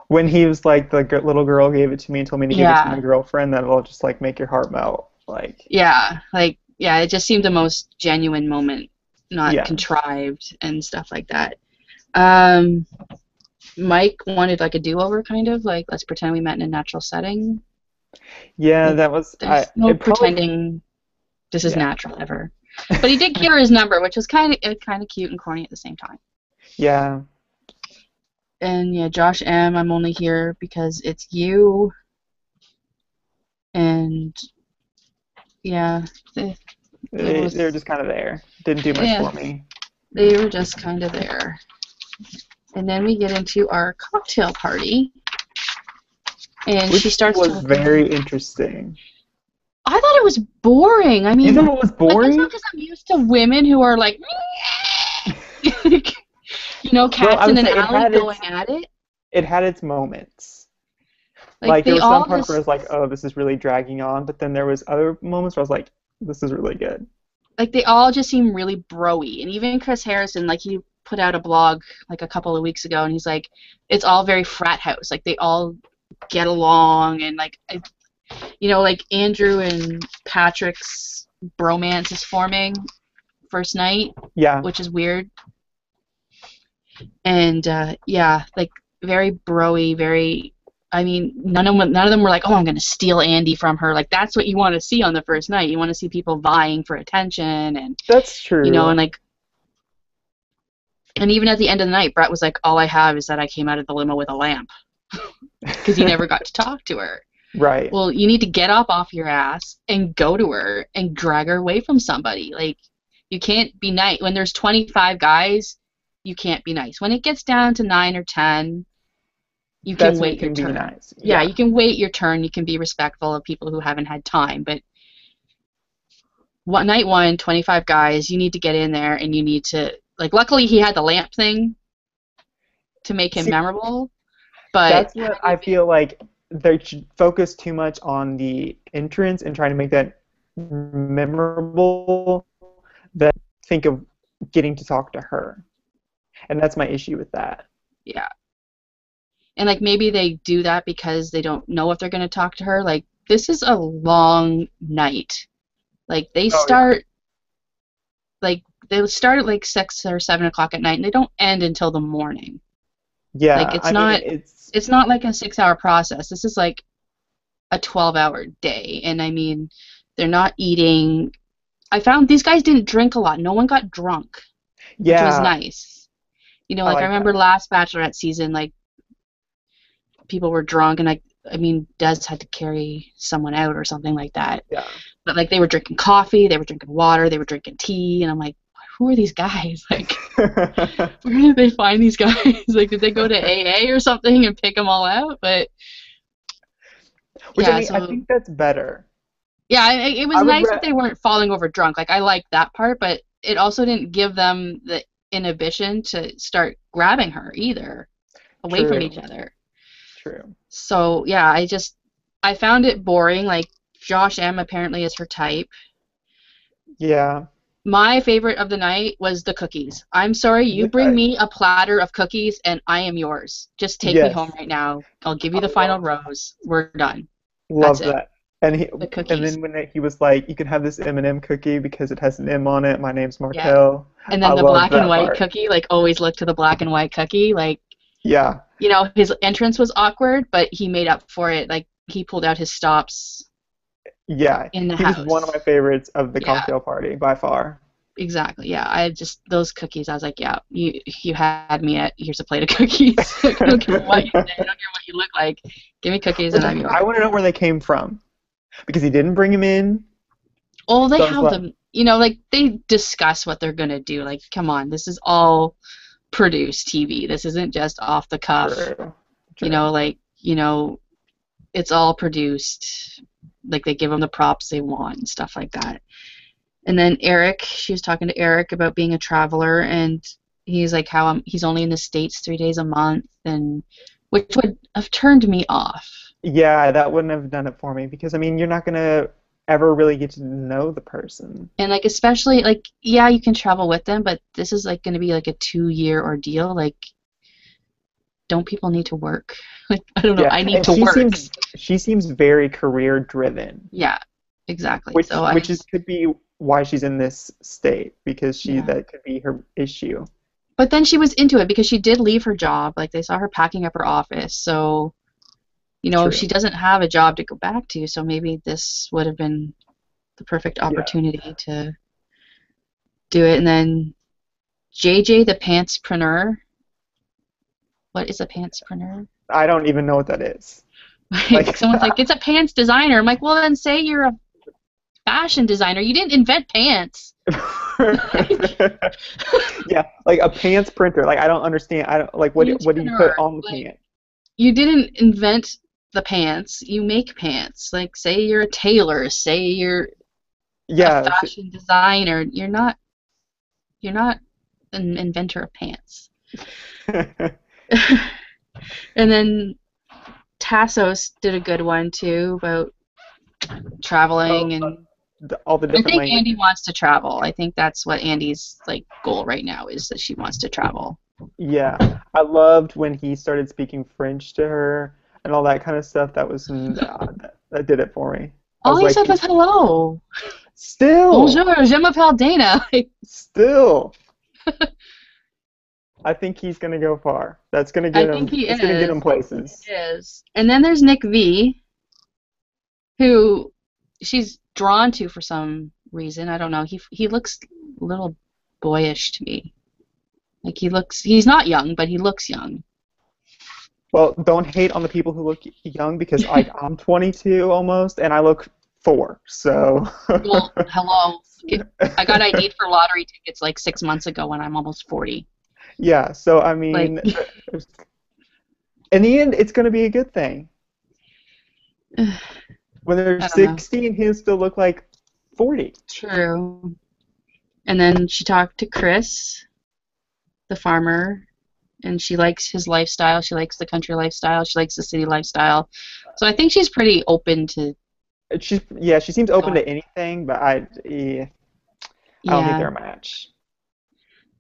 Speaker 2: When he was like, the little girl gave it to me and told me to give it to my
Speaker 1: Yeah,
Speaker 2: girlfriend, that'll just like make your heart melt. Like,
Speaker 1: yeah, like yeah, it just seemed the most genuine moment, not
Speaker 2: yeah.
Speaker 1: contrived and stuff like that. Um, Mike wanted like a do-over kind of like let's pretend we met in a natural setting.
Speaker 2: Yeah,
Speaker 1: Like
Speaker 2: that was
Speaker 1: there's no
Speaker 2: it probably
Speaker 1: pretending this is
Speaker 2: yeah.
Speaker 1: natural ever. But he did give her his number, which was kind of cute and corny at the same time.
Speaker 2: Yeah.
Speaker 1: And yeah, Josh M, I'm only here because it's you. And yeah, it
Speaker 2: They were
Speaker 1: was
Speaker 2: just kind of there. Didn't do much
Speaker 1: yeah,
Speaker 2: for me.
Speaker 1: they were just kind of there. And then we get into our cocktail party, and she
Speaker 2: Which
Speaker 1: starts
Speaker 2: was
Speaker 1: talking.
Speaker 2: very interesting.
Speaker 1: I thought it was boring. I
Speaker 2: You
Speaker 1: mean,
Speaker 2: thought it was
Speaker 1: I guess not
Speaker 2: boring?
Speaker 1: because I'm used to women who are like,
Speaker 2: Well, I
Speaker 1: cats in
Speaker 2: would
Speaker 1: an
Speaker 2: say
Speaker 1: alley going at it.
Speaker 2: it had its moments.
Speaker 1: Like
Speaker 2: Like there
Speaker 1: they
Speaker 2: were some
Speaker 1: all
Speaker 2: parts where I
Speaker 1: just
Speaker 2: was like, "Oh, this is really dragging on," but then there was other moments where I was like, "This is really good."
Speaker 1: they all just seem really broy. And even Chris Harrison, like he put out a blog like a couple of weeks ago, and he's like, it's all very frat house. Like they all get along, and like like Andrew and Patrick's bromance is forming first night,
Speaker 2: Yeah,
Speaker 1: which is weird. And yeah, like very broy, very. I mean, none of them were like, "Oh, I'm going to steal Andy from her." Like that's what you want to see on the first night. You want to see people vying for attention, and
Speaker 2: that's true.
Speaker 1: and like, and even at the end of the night, Brett was like, "All I have is that I came out of the limo with a lamp," because he never got to talk to her.
Speaker 2: Right.
Speaker 1: Well, you need to get up off your ass and go to her and drag her away from somebody. Like, you can't be nice when there's 25 guys. You can't be nice. When it gets down to 9 or 10, you can
Speaker 2: That's when you
Speaker 1: wait your
Speaker 2: can be
Speaker 1: turn.
Speaker 2: nice.
Speaker 1: Yeah,
Speaker 2: Yeah.
Speaker 1: you can wait your turn. You can be respectful of people who haven't had time. But night one, 25 guys, you need to get in there and you need to, like, luckily he had the lamp thing to make him
Speaker 2: See,
Speaker 1: memorable. But
Speaker 2: that's
Speaker 1: had
Speaker 2: what I
Speaker 1: you
Speaker 2: feel
Speaker 1: been,
Speaker 2: like they should focus too much on the entrance and trying to make that memorable that think of getting to talk to her. And that's my issue with that.
Speaker 1: yeah. And, like, maybe they do that because they don't know if they're going to talk to her. Like, this is a long night. Like,
Speaker 2: Oh yeah.
Speaker 1: they start at, like, 6 or 7 o'clock at night, and they don't end until the morning. Like,
Speaker 2: Yeah,
Speaker 1: it's
Speaker 2: I mean
Speaker 1: not, it's not like a 6-hour process. This is, like, a 12-hour day. And I mean, they're not eating. I found these guys didn't drink a lot. No one got drunk, which was
Speaker 2: yeah,
Speaker 1: nice.
Speaker 2: I
Speaker 1: Like I
Speaker 2: like
Speaker 1: remember
Speaker 2: that.
Speaker 1: last Bachelorette season, like people were drunk, and I mean, Des had to carry someone out or something like that.
Speaker 2: Yeah.
Speaker 1: But like they were drinking coffee, they were drinking water, they were drinking tea, and I'm like, who are these guys? Like, where did they find these guys? Like, did they go to AA or something and pick them all out? But
Speaker 2: Which I
Speaker 1: yeah,
Speaker 2: mean, I
Speaker 1: so
Speaker 2: think that's better.
Speaker 1: yeah, it was
Speaker 2: I would
Speaker 1: nice that
Speaker 2: re
Speaker 1: they weren't falling over drunk. Like I liked that part, but it also didn't give them the inhibition to start grabbing her either, away from each
Speaker 2: True.
Speaker 1: other.
Speaker 2: True.
Speaker 1: So yeah, I found it boring. Like Josh M apparently is her type.
Speaker 2: Yeah.
Speaker 1: My favorite of the night was the cookies. I'm sorry, you bring me a platter of cookies and I am yours. Just take me home
Speaker 2: Yes.
Speaker 1: right now. I'll give you
Speaker 2: I
Speaker 1: the final
Speaker 2: love
Speaker 1: rose. We're done. That's
Speaker 2: love
Speaker 1: it.
Speaker 2: that.
Speaker 1: The
Speaker 2: And
Speaker 1: cookies.
Speaker 2: then when he was like, "You can have this M&M cookie because it has an M on it. My name's
Speaker 1: Yeah.
Speaker 2: Markel."
Speaker 1: And
Speaker 2: I
Speaker 1: then the
Speaker 2: loved
Speaker 1: black and
Speaker 2: that
Speaker 1: white
Speaker 2: part.
Speaker 1: cookie, like always look to the black and white cookie. Like,
Speaker 2: Yeah.
Speaker 1: his entrance was awkward, but he made up for it. Like he pulled out his stops
Speaker 2: Yeah.
Speaker 1: in the
Speaker 2: He was one of
Speaker 1: house.
Speaker 2: my favorites of the
Speaker 1: Yeah.
Speaker 2: cocktail party by far.
Speaker 1: exactly. Yeah, I just those cookies. I was like, yeah, you had me at here's a plate of cookies. I don't care what you say. I don't care what you look like. Give me cookies
Speaker 2: Which
Speaker 1: and I'm yours.
Speaker 2: I want to know where they came from because he didn't bring him in.
Speaker 1: Oh, they
Speaker 2: So I was
Speaker 1: have
Speaker 2: like,
Speaker 1: them. Like they discuss what they're gonna do. Like, come on, this is all produced TV. This isn't just off the cuff.
Speaker 2: true, true.
Speaker 1: Like, it's all produced. Like they give them the props they want and stuff like that. And then Eric, she was talking to Eric about being a traveler, and he's like how he's only in the States 3 days a month, and which would have turned me off.
Speaker 2: Yeah, that wouldn't have done it for me because I mean, you're not gonna ever really get to know the person.
Speaker 1: And like especially like yeah, you can travel with them, but this is like going to be like a 2-year ordeal. Like, don't people need to work? Like I don't know,
Speaker 2: Yeah,
Speaker 1: I need
Speaker 2: and
Speaker 1: to work.
Speaker 2: she seems very career driven,
Speaker 1: Yeah, exactly.
Speaker 2: which
Speaker 1: So I
Speaker 2: which is could be why she's in this state because
Speaker 1: yeah.
Speaker 2: that could be her issue.
Speaker 1: But then she was into it because she did leave her job. Like they saw her packing up her office. So, she
Speaker 2: True.
Speaker 1: doesn't have a job to go back to. So maybe this would have been the perfect
Speaker 2: Yeah.
Speaker 1: opportunity to do it. And then JJ, the pantspreneur. What is a pantspreneur?
Speaker 2: I don't even know what that is.
Speaker 1: Like
Speaker 2: Like,
Speaker 1: someone's like, it's a pants designer. I'm like, well, then say you're a fashion designer. You didn't invent pants.
Speaker 2: yeah, like a pants printer. Like I don't understand. I don't like what do you put
Speaker 1: Pantspreneur.
Speaker 2: on the
Speaker 1: Like
Speaker 2: pants?
Speaker 1: you didn't invent the pants. You make pants. Like say you're a tailor. Say you're a
Speaker 2: Yeah.
Speaker 1: fashion designer. You're not an inventor of pants. And then Tassos did a good one too about
Speaker 2: Oh,
Speaker 1: traveling, and
Speaker 2: all the
Speaker 1: I
Speaker 2: different
Speaker 1: think
Speaker 2: languages.
Speaker 1: Andy wants to travel. I think that's what Andy's like goal right now is that she wants to travel.
Speaker 2: Yeah, I loved when he started speaking French to her and all that kind of stuff. That was that did it for me. I
Speaker 1: All
Speaker 2: was
Speaker 1: he
Speaker 2: like,
Speaker 1: said was hello.
Speaker 2: still,
Speaker 1: Bonjour, je m'appelle Dana.
Speaker 2: still. I think he's gonna go far. That's gonna
Speaker 1: I
Speaker 2: get
Speaker 1: think
Speaker 2: him.
Speaker 1: he
Speaker 2: It's gonna get him
Speaker 1: is.
Speaker 2: places.
Speaker 1: He is. And then there's Nick V, who she's drawn to for some reason. I don't know. He looks a little boyish to me. Like he's not young, but he looks young.
Speaker 2: Well, don't hate on the people who look young because like I'm 22 almost and I look 4. So
Speaker 1: Well, hello. I got ID'd for lottery tickets like 6 months ago when I'm almost 40.
Speaker 2: yeah. So I
Speaker 1: Like,
Speaker 2: mean, in the end, it's gonna be a good thing.
Speaker 1: I
Speaker 2: When they're
Speaker 1: don't know.
Speaker 2: 60 and he'll still look like 40.
Speaker 1: True. And then she talked to Chris, the farmer, and she likes his lifestyle. She likes the country lifestyle. She likes the city lifestyle. So I think she's pretty open to
Speaker 2: She seems open
Speaker 1: going.
Speaker 2: to anything, but I don't think
Speaker 1: Yeah,
Speaker 2: they're a match.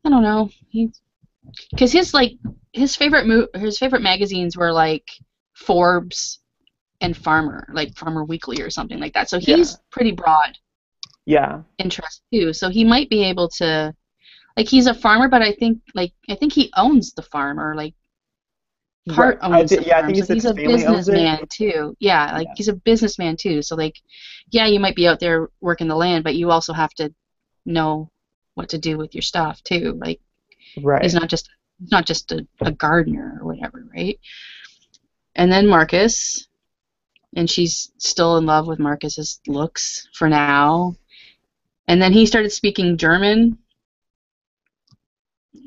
Speaker 1: I don't know. Because his favorite magazines were like Forbes and Farmer, like Farmer Weekly or something like that. So
Speaker 2: Yeah,
Speaker 1: he's pretty broad
Speaker 2: yeah,
Speaker 1: interest too. So he might be able to like he's a farmer, but I think he owns the farm or like
Speaker 2: right.
Speaker 1: part owns the
Speaker 2: Yeah, I
Speaker 1: farm.
Speaker 2: think he
Speaker 1: So
Speaker 2: said
Speaker 1: he's
Speaker 2: his
Speaker 1: a
Speaker 2: family owns it.
Speaker 1: businessman too. Yeah, like
Speaker 2: Yeah,
Speaker 1: he's a businessman too. So like yeah, you might be out there working the land, but you also have to know what to do with your stuff too. Like he's
Speaker 2: right.
Speaker 1: not just a gardener or whatever, right? And then Marcus, and she's still in love with Marcus's looks for now. And then he started speaking German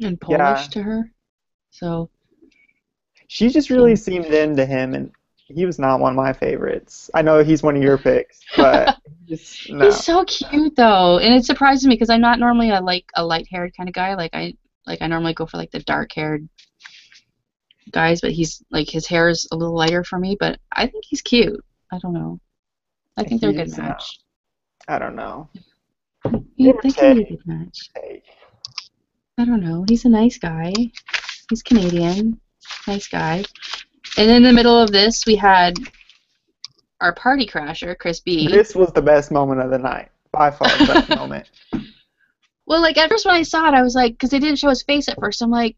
Speaker 1: and Polish
Speaker 2: Yeah,
Speaker 1: to her. So
Speaker 2: she just really
Speaker 1: yeah.
Speaker 2: seemed into him, and he was not one of my favorites. I know he's one of your picks, but just
Speaker 1: He's
Speaker 2: no.
Speaker 1: so cute though, and it surprises me because I'm not normally a light-haired kind of guy. Like I normally go for like the dark-haired guys, but he's like his hair is a little lighter for me. But I think he's cute. I don't know. I think they're a good
Speaker 2: He's
Speaker 1: match.
Speaker 2: I don't know. Give or
Speaker 1: They can be a
Speaker 2: take.
Speaker 1: good match. I don't know. He's a nice guy. He's Canadian. Nice guy. And in the middle of this, we had our party crasher, Chris B.
Speaker 2: This was the best moment of the night, by far the best moment.
Speaker 1: Well, like at first when I saw it, I was like, because they didn't show his face at first. I'm like,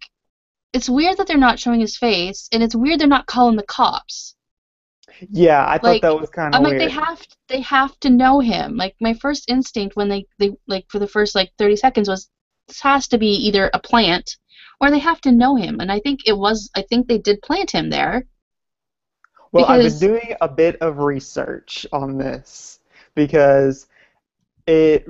Speaker 1: it's weird that they're not showing his face, and it's weird they're not calling the cops.
Speaker 2: Yeah, I thought
Speaker 1: Like,
Speaker 2: that was kind
Speaker 1: I'm
Speaker 2: of
Speaker 1: like,
Speaker 2: weird.
Speaker 1: they have to know him. Like, my first instinct when they like for the first like 30 seconds was this has to be either a plant or they have to know him. And I think they did plant him there
Speaker 2: Well, I've been
Speaker 1: because
Speaker 2: doing a bit of research on this because it,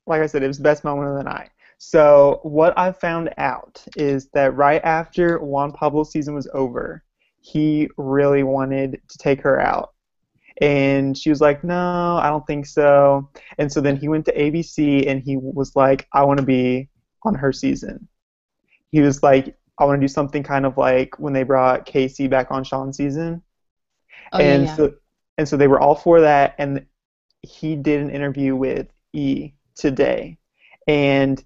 Speaker 2: like I said, it was the best moment of the night. So what I found out is that right after Juan Pablo's season was over, he really wanted to take her out. And she was like, no, I don't think so. And so then he went to ABC and he was like, I want to be on her season. He was like, I want to do something kind of like when they brought Casey back on Sean's season.
Speaker 1: oh yeah,
Speaker 2: And
Speaker 1: yeah.
Speaker 2: so and so they were all for that. And he did an interview with E today. And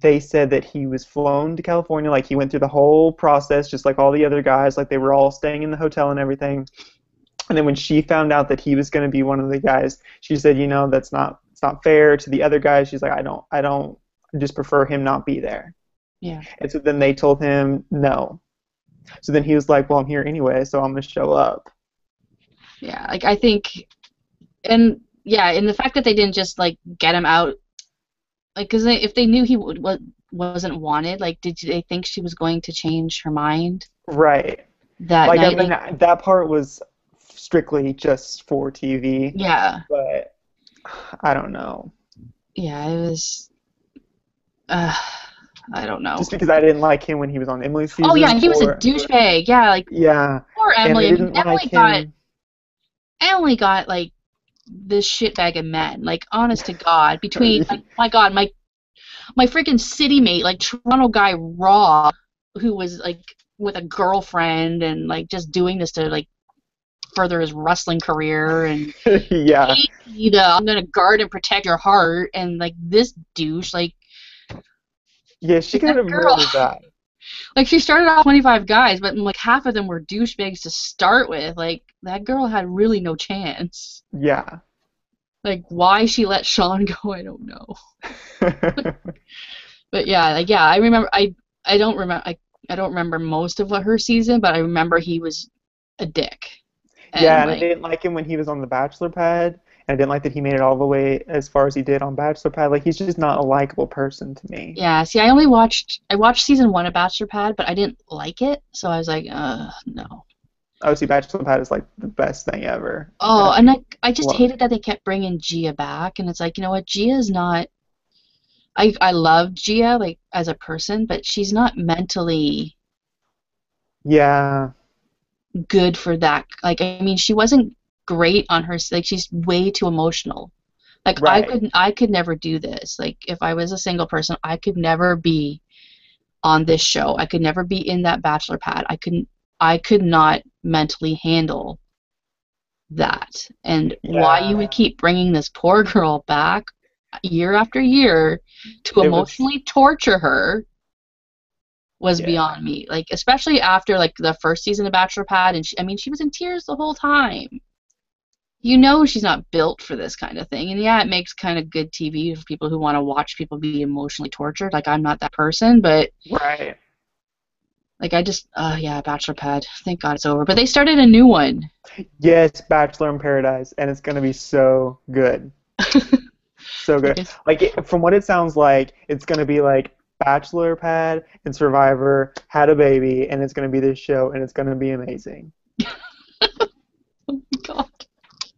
Speaker 2: they said that he was flown to California, like he went through the whole process, just like all the other guys, like they were all staying in the hotel and everything. And then when she found out that he was going to be one of the guys, she said, you know, it's not fair to the other guys. She's like, I don't, I just prefer him not be there.
Speaker 1: Yeah.
Speaker 2: And so then they told him no. So then he was like, well, I'm here anyway, so I'm going to show up.
Speaker 1: Yeah, like I think and yeah, and the fact that they didn't just like get him out like cuz if they knew he wasn't wanted, like did they think she was going to change her mind
Speaker 2: Right.
Speaker 1: that
Speaker 2: Like, I
Speaker 1: night?
Speaker 2: mean,
Speaker 1: Like
Speaker 2: that part was strictly just for TV,
Speaker 1: yeah.
Speaker 2: but I don't know.
Speaker 1: Yeah, it was uh I don't know.
Speaker 2: Just because I didn't like him when he was on Emily's
Speaker 1: Oh
Speaker 2: season,
Speaker 1: yeah, he was a
Speaker 2: or
Speaker 1: douchebag. Yeah, like
Speaker 2: yeah,
Speaker 1: poor
Speaker 2: and I
Speaker 1: Emily. I mean,
Speaker 2: didn't like him.
Speaker 1: Emily got like this shitbag of men. Like honest to God, between like my God, my freaking city mate, like Toronto guy Rob, who was like with a girlfriend and like just doing this to like further his wrestling career, and
Speaker 2: Yeah,
Speaker 1: Katie, the I'm gonna guard and protect your heart, and like this douche,
Speaker 2: yeah, she
Speaker 1: like that
Speaker 2: got him
Speaker 1: girl.
Speaker 2: really bad.
Speaker 1: Like she started off 25 guys, but like half of them were douchebags to start with. Like that girl had really no chance.
Speaker 2: Yeah.
Speaker 1: Like why she let Sean go, I don't know. But yeah, like yeah, I remember I don't remember most of what her season, but I remember he was a dick.
Speaker 2: Yeah,
Speaker 1: And
Speaker 2: and I
Speaker 1: like
Speaker 2: didn't like him when he was on the Bachelor pad, and I didn't like that he made it all the way as far as he did on Bachelor pad. Like, he's just not a likable person to me.
Speaker 1: yeah, see I watched season 1 of Bachelor Pad, but I didn't like it, so I was like, no.
Speaker 2: Oh, see, Bachelor pad is like the best thing ever.
Speaker 1: Oh,
Speaker 2: I
Speaker 1: and I just
Speaker 2: love
Speaker 1: hated that they kept bringing Gia back, and it's like, you know what, Gia's not I love Gia like as a person, but she's not mentally
Speaker 2: Yeah,
Speaker 1: good for that. Like I mean, she wasn't great on her like she's way too emotional. Like
Speaker 2: right.
Speaker 1: I could never do this. Like if I was a single person, I could never be on this show. I could never be in that bachelor pad. I could not mentally handle that. And why you
Speaker 2: Yeah,
Speaker 1: would keep bringing this poor girl back year after year to
Speaker 2: it was.
Speaker 1: emotionally torture her was
Speaker 2: Yeah,
Speaker 1: beyond me. Like especially after like the first season of Bachelor Pad, and I mean she was in tears the whole time. You know she's not built for this kind of thing. And yeah, it makes kind of good TV for people who want to watch people be emotionally tortured. Like I'm not that person, but
Speaker 2: right.
Speaker 1: like I just yeah, Bachelor Pad. Thank God it's over. But they started a new one.
Speaker 2: Yes, Bachelor in Paradise, and it's gonna be so good. So
Speaker 1: I
Speaker 2: good.
Speaker 1: guess
Speaker 2: Like, from what it sounds like, it's gonna be like Bachelor pad and Survivor had a baby, and it's gonna be this show, and it's gonna be amazing.
Speaker 1: oh my God.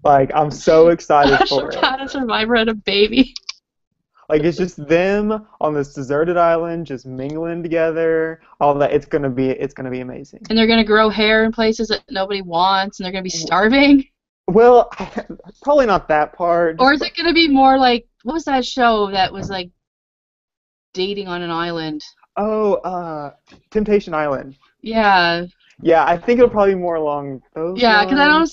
Speaker 2: Like, I'm so excited
Speaker 1: Bachelor
Speaker 2: for it.
Speaker 1: Pad and Survivor had a baby.
Speaker 2: Like, it's just them on this deserted island, just mingling together. All that. It's gonna be amazing.
Speaker 1: And they're gonna grow hair in places that nobody wants and they're gonna be starving.
Speaker 2: Well, probably not that part.
Speaker 1: Or
Speaker 2: Just
Speaker 1: is it gonna be more like what was that show that was like dating on an island?
Speaker 2: oh, Temptation Island.
Speaker 1: Yeah,
Speaker 2: Yeah, I think it'll probably be more along those
Speaker 1: yeah, because
Speaker 2: lines.
Speaker 1: I don't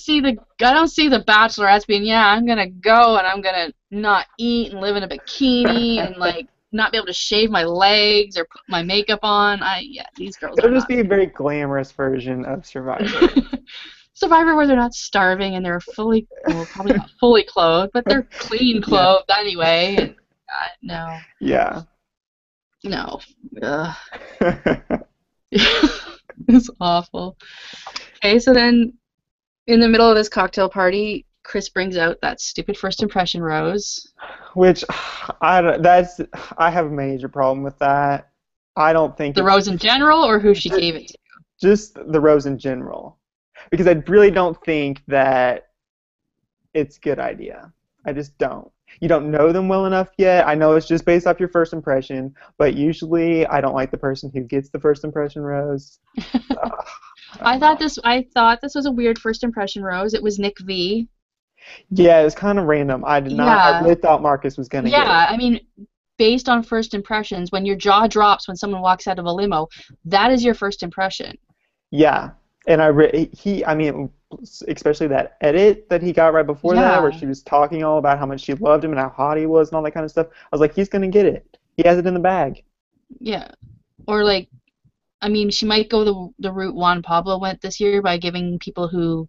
Speaker 1: see the Bachelorettes being yeah I'm gonna go and I'm gonna not eat and live in a bikini and like not be able to shave my legs or put my makeup on. Yeah, these girls
Speaker 2: It'll
Speaker 1: are
Speaker 2: just
Speaker 1: not.
Speaker 2: be a very glamorous version of Survivor.
Speaker 1: Survivor where they're not starving and they're fully well probably not fully clothed but they're clean
Speaker 2: Yeah.
Speaker 1: clothed anyway and no
Speaker 2: Yeah.
Speaker 1: no Ugh. It's awful. Okay, so then In the middle of this cocktail party, Chris brings out that stupid first impression rose.
Speaker 2: Which that's I have a major problem with that. I don't think
Speaker 1: The
Speaker 2: it's
Speaker 1: rose in general, or who she
Speaker 2: just,
Speaker 1: gave it to?
Speaker 2: just the rose in general, because I really don't think that it's a good idea. I just don't. You don't know them well enough yet. I know it's just based off your first impression, but usually I don't like the person who gets the first impression rose. I don't know.
Speaker 1: I thought this was a weird first impression rose. It was Nick V.
Speaker 2: Yeah, it was kind of random. I did not. I
Speaker 1: Yeah.
Speaker 2: really thought Marcus was gonna get
Speaker 1: Yeah,
Speaker 2: it.
Speaker 1: I mean, based on first impressions, when your jaw drops when someone walks out of a limo, that is your first impression.
Speaker 2: Yeah, and I mean, especially that edit that he got right before that, where
Speaker 1: Yeah.
Speaker 2: she was talking all about how much she loved him and how hot he was and all that kind of stuff. I was like, he's gonna get it. He has it in the bag.
Speaker 1: Yeah. Or like, I mean, she might go the route Juan Pablo went this year by giving people who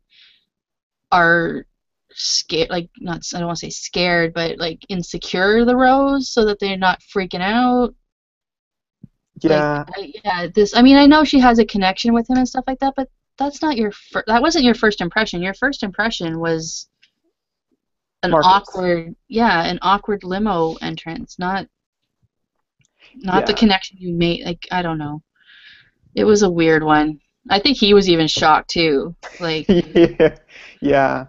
Speaker 1: are scared, like not, I don't want to say scared, but like insecure the rose so that they're not freaking out. Like,
Speaker 2: Yeah,
Speaker 1: yeah, this, I mean, I know she has a connection with him and stuff like that, but that wasn't your first impression. Your first impression was
Speaker 2: Marcus.
Speaker 1: an awkward limo entrance, not the
Speaker 2: Yeah,
Speaker 1: connection you made. Like, I don't know. It was a weird one. I think he was even shocked too. Like,
Speaker 2: yeah, yeah.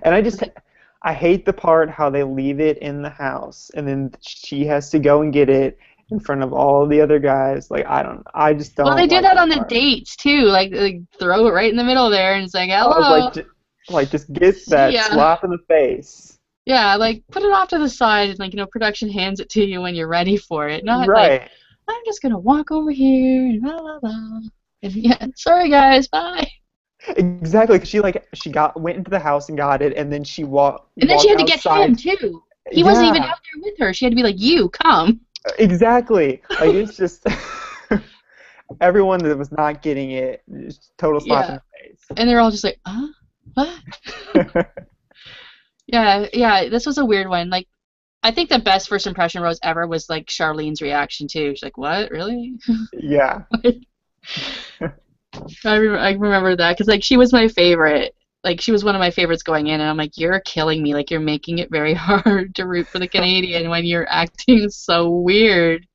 Speaker 2: And
Speaker 1: like,
Speaker 2: I hate the part how they leave it in the house and then she has to go and get it in front of all the other guys. Like, I just
Speaker 1: well, they
Speaker 2: don't
Speaker 1: do
Speaker 2: like
Speaker 1: that
Speaker 2: that
Speaker 1: on the
Speaker 2: part.
Speaker 1: dates too. Like throw it right in the middle there and it's like,
Speaker 2: I was
Speaker 1: hello,
Speaker 2: like, just get
Speaker 1: see
Speaker 2: that
Speaker 1: ya.
Speaker 2: slap in the face.
Speaker 1: Yeah, like put it off to the side and like, production hands it to you when you're ready for it. Not like,
Speaker 2: Right.
Speaker 1: I'm just gonna walk over here and la la la. And yeah, sorry guys, bye.
Speaker 2: Exactly. 'Cause she went into the house and got it, and then she
Speaker 1: And then she
Speaker 2: walked
Speaker 1: had to get him
Speaker 2: outside.
Speaker 1: too. He wasn't even
Speaker 2: Yeah,
Speaker 1: out there with her. She had to be like, you come.
Speaker 2: exactly. Like it's just everyone that was not getting it, just total slap in
Speaker 1: Yeah.
Speaker 2: the
Speaker 1: And they're all just like, what?
Speaker 2: face.
Speaker 1: Yeah, yeah, this was a weird one. Like, I think the best first impression rose ever was like Charlene's reaction too. She's like, "What? Really?"
Speaker 2: Yeah.
Speaker 1: I remember that because like she was my favorite. Like she was one of my favorites going in, and I'm like, "You're killing me. Like you're making it very hard to root for the Canadian when you're acting so weird."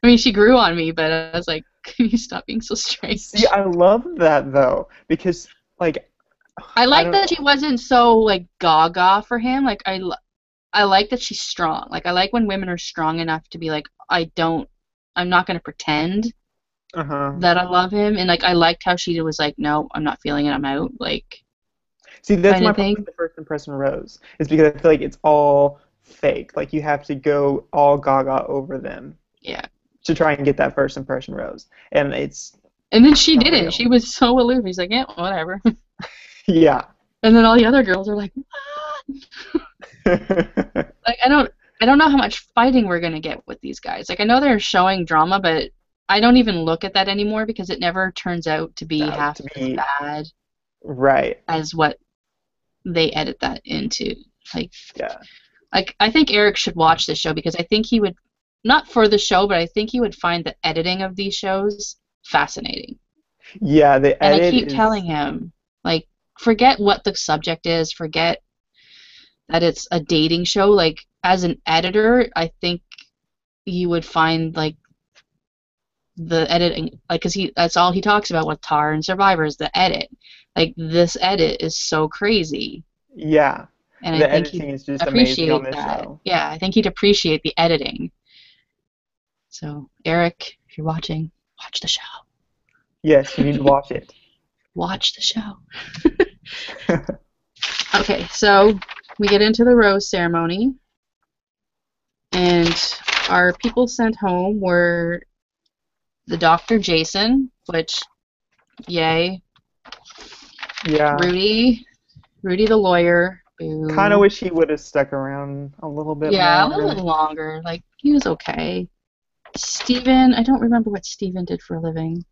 Speaker 1: I mean, she grew on me, but I was like, "Can you stop being so
Speaker 2: See,
Speaker 1: strange?"
Speaker 2: I love that though, because like
Speaker 1: I
Speaker 2: I
Speaker 1: like
Speaker 2: don't
Speaker 1: that she
Speaker 2: know.
Speaker 1: wasn't so like gaga for him. Like I like that she's strong. Like I like when women are strong enough to be like, I'm not gonna pretend
Speaker 2: Uh-huh.
Speaker 1: that I love him, and like I liked how she was like, no, I'm not feeling it, I'm out, like
Speaker 2: See, that's
Speaker 1: kind
Speaker 2: my
Speaker 1: of
Speaker 2: problem with
Speaker 1: thing.
Speaker 2: the first impression rose, is because I feel like it's all fake. Like you have to go all gaga over them
Speaker 1: Yeah.
Speaker 2: to try and get that first impression rose, and it's
Speaker 1: And then she
Speaker 2: not
Speaker 1: didn't. She
Speaker 2: real.
Speaker 1: was so aloof. He's like, yeah, whatever.
Speaker 2: Yeah.
Speaker 1: And then all the other girls are like, what? Like I don't know how much fighting we're gonna get with these guys. Like I know they're showing drama, but I don't even look at that anymore because it never turns out to be
Speaker 2: No,
Speaker 1: half
Speaker 2: to
Speaker 1: as
Speaker 2: be
Speaker 1: bad
Speaker 2: right.
Speaker 1: as what they edit that into. Like
Speaker 2: Yeah.
Speaker 1: I think Eric should watch this show because I think he would, not for the show, but I think he would find the editing of these shows fascinating.
Speaker 2: Yeah, the
Speaker 1: And I
Speaker 2: edit
Speaker 1: keep
Speaker 2: is
Speaker 1: telling him, like, forget what the subject is, forget that it's a dating show. Like, as an editor, I think you would find like the editing, like, cause that's all he talks about with Tar and Survivor is the edit. Like, this edit is so crazy,
Speaker 2: yeah.
Speaker 1: and I
Speaker 2: The
Speaker 1: think he'd
Speaker 2: editing is just amazing on
Speaker 1: appreciate
Speaker 2: this
Speaker 1: that.
Speaker 2: show.
Speaker 1: Yeah, I think he'd appreciate the editing. So, Eric, if you're watching, watch the show.
Speaker 2: Yes, you need to watch it.
Speaker 1: Watch the show. Okay, so we get into the rose ceremony, and our people sent home were the Dr. Jason, which, yay.
Speaker 2: Yeah.
Speaker 1: Rudy, Rudy the lawyer,
Speaker 2: Kind of
Speaker 1: boo.
Speaker 2: wish he would have stuck around a little bit
Speaker 1: Yeah, a little
Speaker 2: more.
Speaker 1: bit longer. Like, he was okay. Steven, I don't remember what Steven did for a living.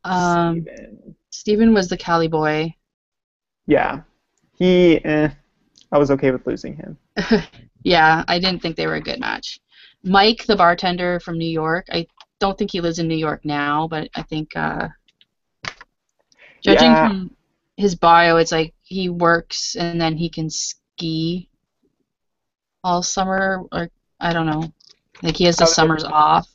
Speaker 1: Um,
Speaker 2: Steven.
Speaker 1: Steven was the Cali boy.
Speaker 2: Yeah. I was okay with losing him.
Speaker 1: Yeah, I didn't think they were a good match. Mike, the bartender from New York, I don't think he lives in New York now, but I think judging
Speaker 2: Yeah,
Speaker 1: from his bio, it's like he works and then he can ski all summer, or I don't know. Like he has the
Speaker 2: I was
Speaker 1: summers off.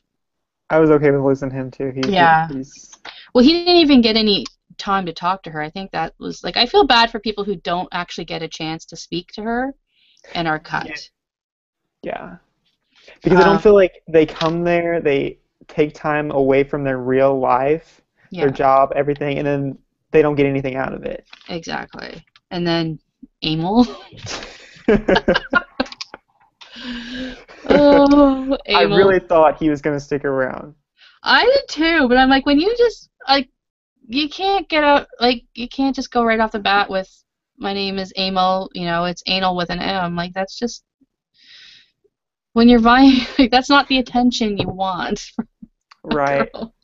Speaker 2: I was okay with losing him too.
Speaker 1: Yeah.
Speaker 2: He's
Speaker 1: Well, he didn't even get any time to talk to her. I think that was like I feel bad for people who don't actually get a chance to speak to her and are
Speaker 2: yeah,
Speaker 1: cut.
Speaker 2: yeah. Because I don't
Speaker 1: Um,
Speaker 2: feel like they come there, they take time away from their real life, their
Speaker 1: yeah,
Speaker 2: job, everything, and then they don't get anything out of it.
Speaker 1: exactly. And then Emil. Oh,
Speaker 2: I
Speaker 1: Emil.
Speaker 2: really thought he was gonna stick around.
Speaker 1: I did too, but I'm like, when you just like, you can't get out, like, you can't just go right off the bat with, my name is Emil, it's anal with an M. Like, that's just, when you're vying, like, that's not the attention you want from a
Speaker 2: Right.
Speaker 1: girl.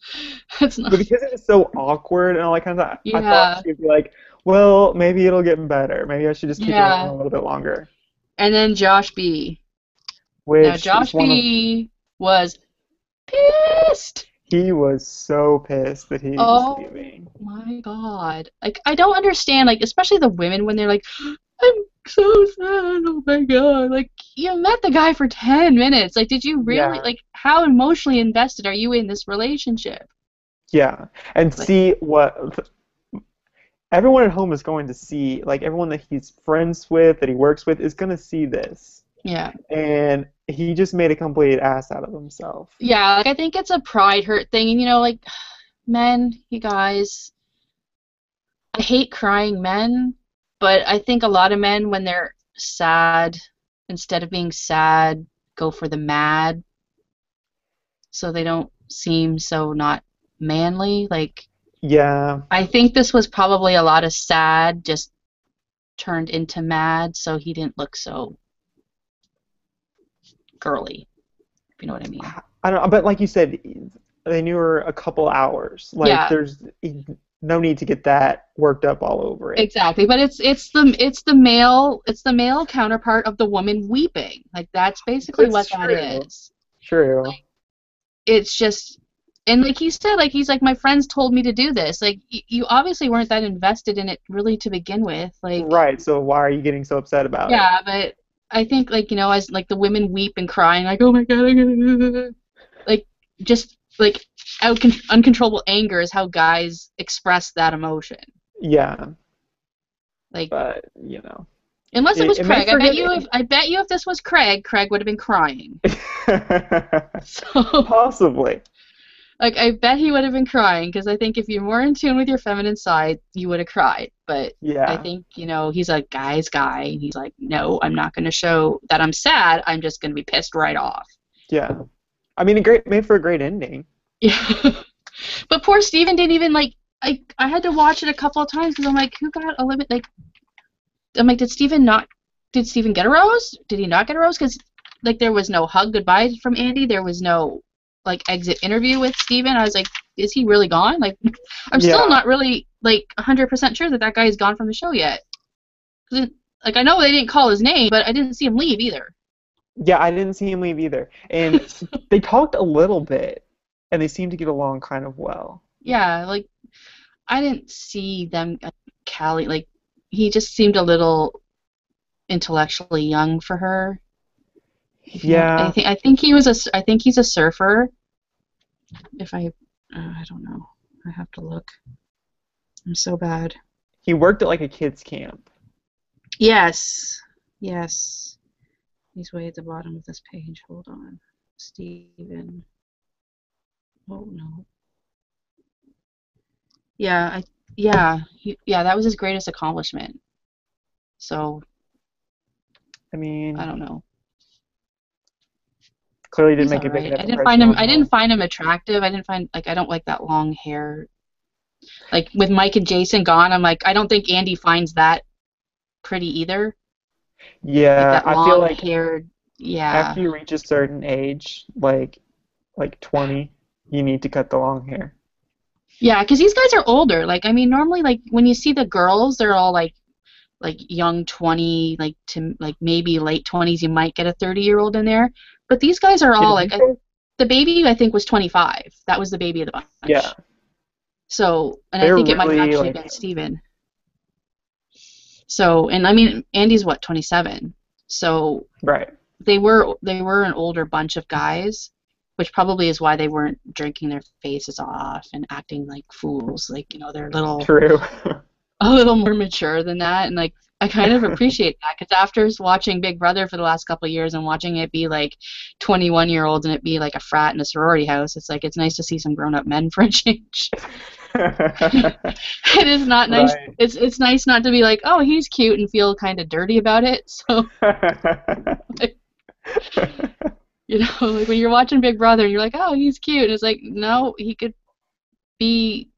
Speaker 1: That's not,
Speaker 2: But because it was so awkward and all that kind of stuff, I thought
Speaker 1: yeah,
Speaker 2: she'd be like, well, maybe it'll get better. Maybe I should just keep around
Speaker 1: yeah.
Speaker 2: a little bit longer.
Speaker 1: And then Josh B. Now,
Speaker 2: Which is
Speaker 1: Josh
Speaker 2: one of
Speaker 1: B was pissed.
Speaker 2: he was so pissed that he was
Speaker 1: Oh
Speaker 2: leaving.
Speaker 1: my God. Like, I don't understand, like, especially the women when they're like, I'm so sad, oh my God. Like, you met the guy for 10 minutes. Like, did you really,
Speaker 2: Yeah.
Speaker 1: like, how emotionally invested are you in this relationship?
Speaker 2: Yeah. And
Speaker 1: Like,
Speaker 2: see what everyone at home is going to see, like everyone that he's friends with, that he works with, is going to see this.
Speaker 1: yeah.
Speaker 2: And he just made a complete ass out of himself.
Speaker 1: Yeah, like, I think it's a pride hurt thing. And, like, men, you guys, I hate crying men, but I think a lot of men, when they're sad, instead of being sad, go for the mad, so they don't seem so not manly. Like,
Speaker 2: Yeah.
Speaker 1: I think this was probably a lot of sad just turned into mad, so he didn't look so girly, if you know what I mean.
Speaker 2: I don't know, but like you said, they knew her a couple hours. Like,
Speaker 1: Yeah,
Speaker 2: there's no need to get that worked up all over it.
Speaker 1: exactly. But it's the male counterpart of the woman weeping. Like, that's basically
Speaker 2: It's
Speaker 1: what that
Speaker 2: true.
Speaker 1: is.
Speaker 2: True.
Speaker 1: It's just, and like he said, like, he's like, my friends told me to do this. Like, you obviously weren't that invested in it really to begin with. Like,
Speaker 2: Right. So why are you getting so upset about it?
Speaker 1: yeah, but I think, like, as like the women weep and crying, like, oh my God, I'm gonna, like, just like uncontrollable anger is how guys express that emotion.
Speaker 2: Yeah.
Speaker 1: Like,
Speaker 2: But,
Speaker 1: unless it was
Speaker 2: it makes
Speaker 1: Craig, I
Speaker 2: for
Speaker 1: bet
Speaker 2: good.
Speaker 1: you if this was Craig, Craig would have been crying. So,
Speaker 2: Possibly.
Speaker 1: like, I bet he would have been crying because I think if you're more in tune with your feminine side, you would have cried. But I
Speaker 2: Yeah.
Speaker 1: think, he's a guy's guy, and he's like, no, I'm not going to show that I'm sad. I'm just going to be pissed right off.
Speaker 2: Yeah. I mean, a great made for a great ending.
Speaker 1: Yeah. But poor Steven didn't even, like, I had to watch it a couple of times because I'm like, who got a limit? Like, I'm like, did Steven get a rose? Did he not get a rose? Because, like, there was no hug goodbye from Andy. There was no, like, exit interview with Steven. I was like, is he really gone? Like, I'm still
Speaker 2: Yeah.
Speaker 1: not really, like, 100% sure that guy is gone from the show yet. 'Cause like, I know they didn't call his name, but I didn't see him leave either.
Speaker 2: Yeah, I didn't see him leave either. And they talked a little bit, and they seemed to get along kind of well.
Speaker 1: Yeah, like, I didn't see them, Callie, like, he just seemed a little intellectually young for her. If you know,
Speaker 2: Yeah.
Speaker 1: I think he's a surfer. If I don't know. I have to look. I'm so bad.
Speaker 2: He worked at like a kids camp.
Speaker 1: Yes. Yes. He's way at the bottom of this page. Hold on. Steven. Oh no. Yeah, yeah, that was his greatest accomplishment. So,
Speaker 2: I
Speaker 1: I
Speaker 2: mean,
Speaker 1: don't know.
Speaker 2: clearly didn't
Speaker 1: He's
Speaker 2: make
Speaker 1: all
Speaker 2: a big
Speaker 1: right.
Speaker 2: enough impression
Speaker 1: I
Speaker 2: on
Speaker 1: didn't
Speaker 2: her.
Speaker 1: find him attractive. I didn't find, like, I don't like that long hair. Like, with Mike and Jason gone, I'm like, I don't think Andy finds that pretty either. Like,
Speaker 2: Yeah,
Speaker 1: that
Speaker 2: I feel
Speaker 1: long
Speaker 2: like
Speaker 1: haired, yeah.
Speaker 2: after you reach a certain age, like 20, you need to cut the long hair.
Speaker 1: Yeah, because these guys are older. Like, I mean, normally, like, when you see the girls, they're all like young 20, like, to like maybe late 20s. You might get a 30-year-old in there, but these guys are
Speaker 2: Yeah,
Speaker 1: all like,
Speaker 2: these guys,
Speaker 1: the baby I think was 25. That was the baby of the
Speaker 2: yeah,
Speaker 1: bunch. So, and I
Speaker 2: they're
Speaker 1: think it might have
Speaker 2: really
Speaker 1: actually
Speaker 2: like
Speaker 1: been Steven. So, and I mean, Andy's what, 27. So
Speaker 2: Right.
Speaker 1: they were an older bunch of guys, which probably is why they weren't drinking their faces off and acting like fools. Like, they're
Speaker 2: True.
Speaker 1: a little more mature than that, and like I kind of appreciate that because after watching Big Brother for the last couple of years and watching it be like 21-year-olds and it be like a frat in a sorority house, it's like it's nice to see some grown-up men for a change. It is not nice.
Speaker 2: Right.
Speaker 1: It's nice not to be like, oh, he's cute and feel kind of dirty about it. So, like, like when you're watching Big Brother and you're like, oh, he's cute, and it's like, no, he could be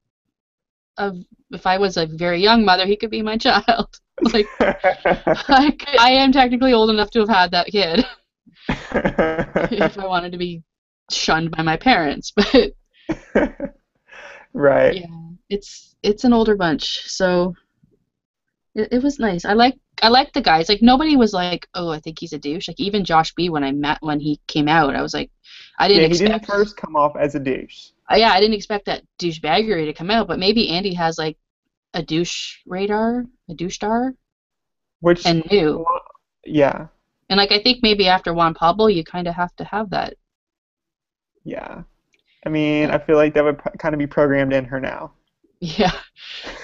Speaker 1: a. If I was a very young mother, he could be my child. Like, I am technically old enough to have had that kid if I wanted to be shunned by my parents. But
Speaker 2: Right.
Speaker 1: yeah, it's an older bunch, so it was nice. I like the guys. Like nobody was like, oh, I think he's a douche. Like even Josh B when he came out, I was like, I didn't
Speaker 2: Yeah, he didn't
Speaker 1: expect.
Speaker 2: first come off as a douche.
Speaker 1: Yeah, I didn't expect that douchebaggery to come out. But maybe Andy has like a douche radar, a douche star,
Speaker 2: Which,
Speaker 1: and knew.
Speaker 2: yeah,
Speaker 1: And like I think maybe after Juan Pablo, you kind of have to have that.
Speaker 2: yeah. I mean, I feel like that would kind of be programmed in her now.
Speaker 1: Yeah.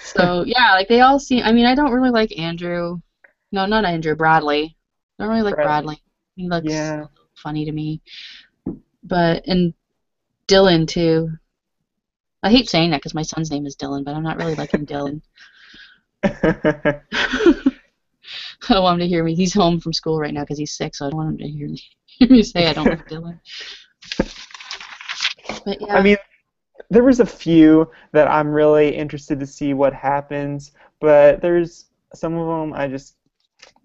Speaker 1: So yeah, like they all seem. I mean, I don't really like Andrew. No, not Andrew. Bradley. I don't really like
Speaker 2: Bradley.
Speaker 1: Bradley. He looks
Speaker 2: Yeah.
Speaker 1: funny to me. And Dylan too. I hate saying that because my son's name is Dylan, but I'm not really liking Dylan. I don't want him to hear me. He's home from school right now because he's sick, so I don't want him to hear me say I don't like Dylan. But
Speaker 2: I
Speaker 1: yeah.
Speaker 2: mean, there was a few that I'm really interested to see what happens, but there's some of them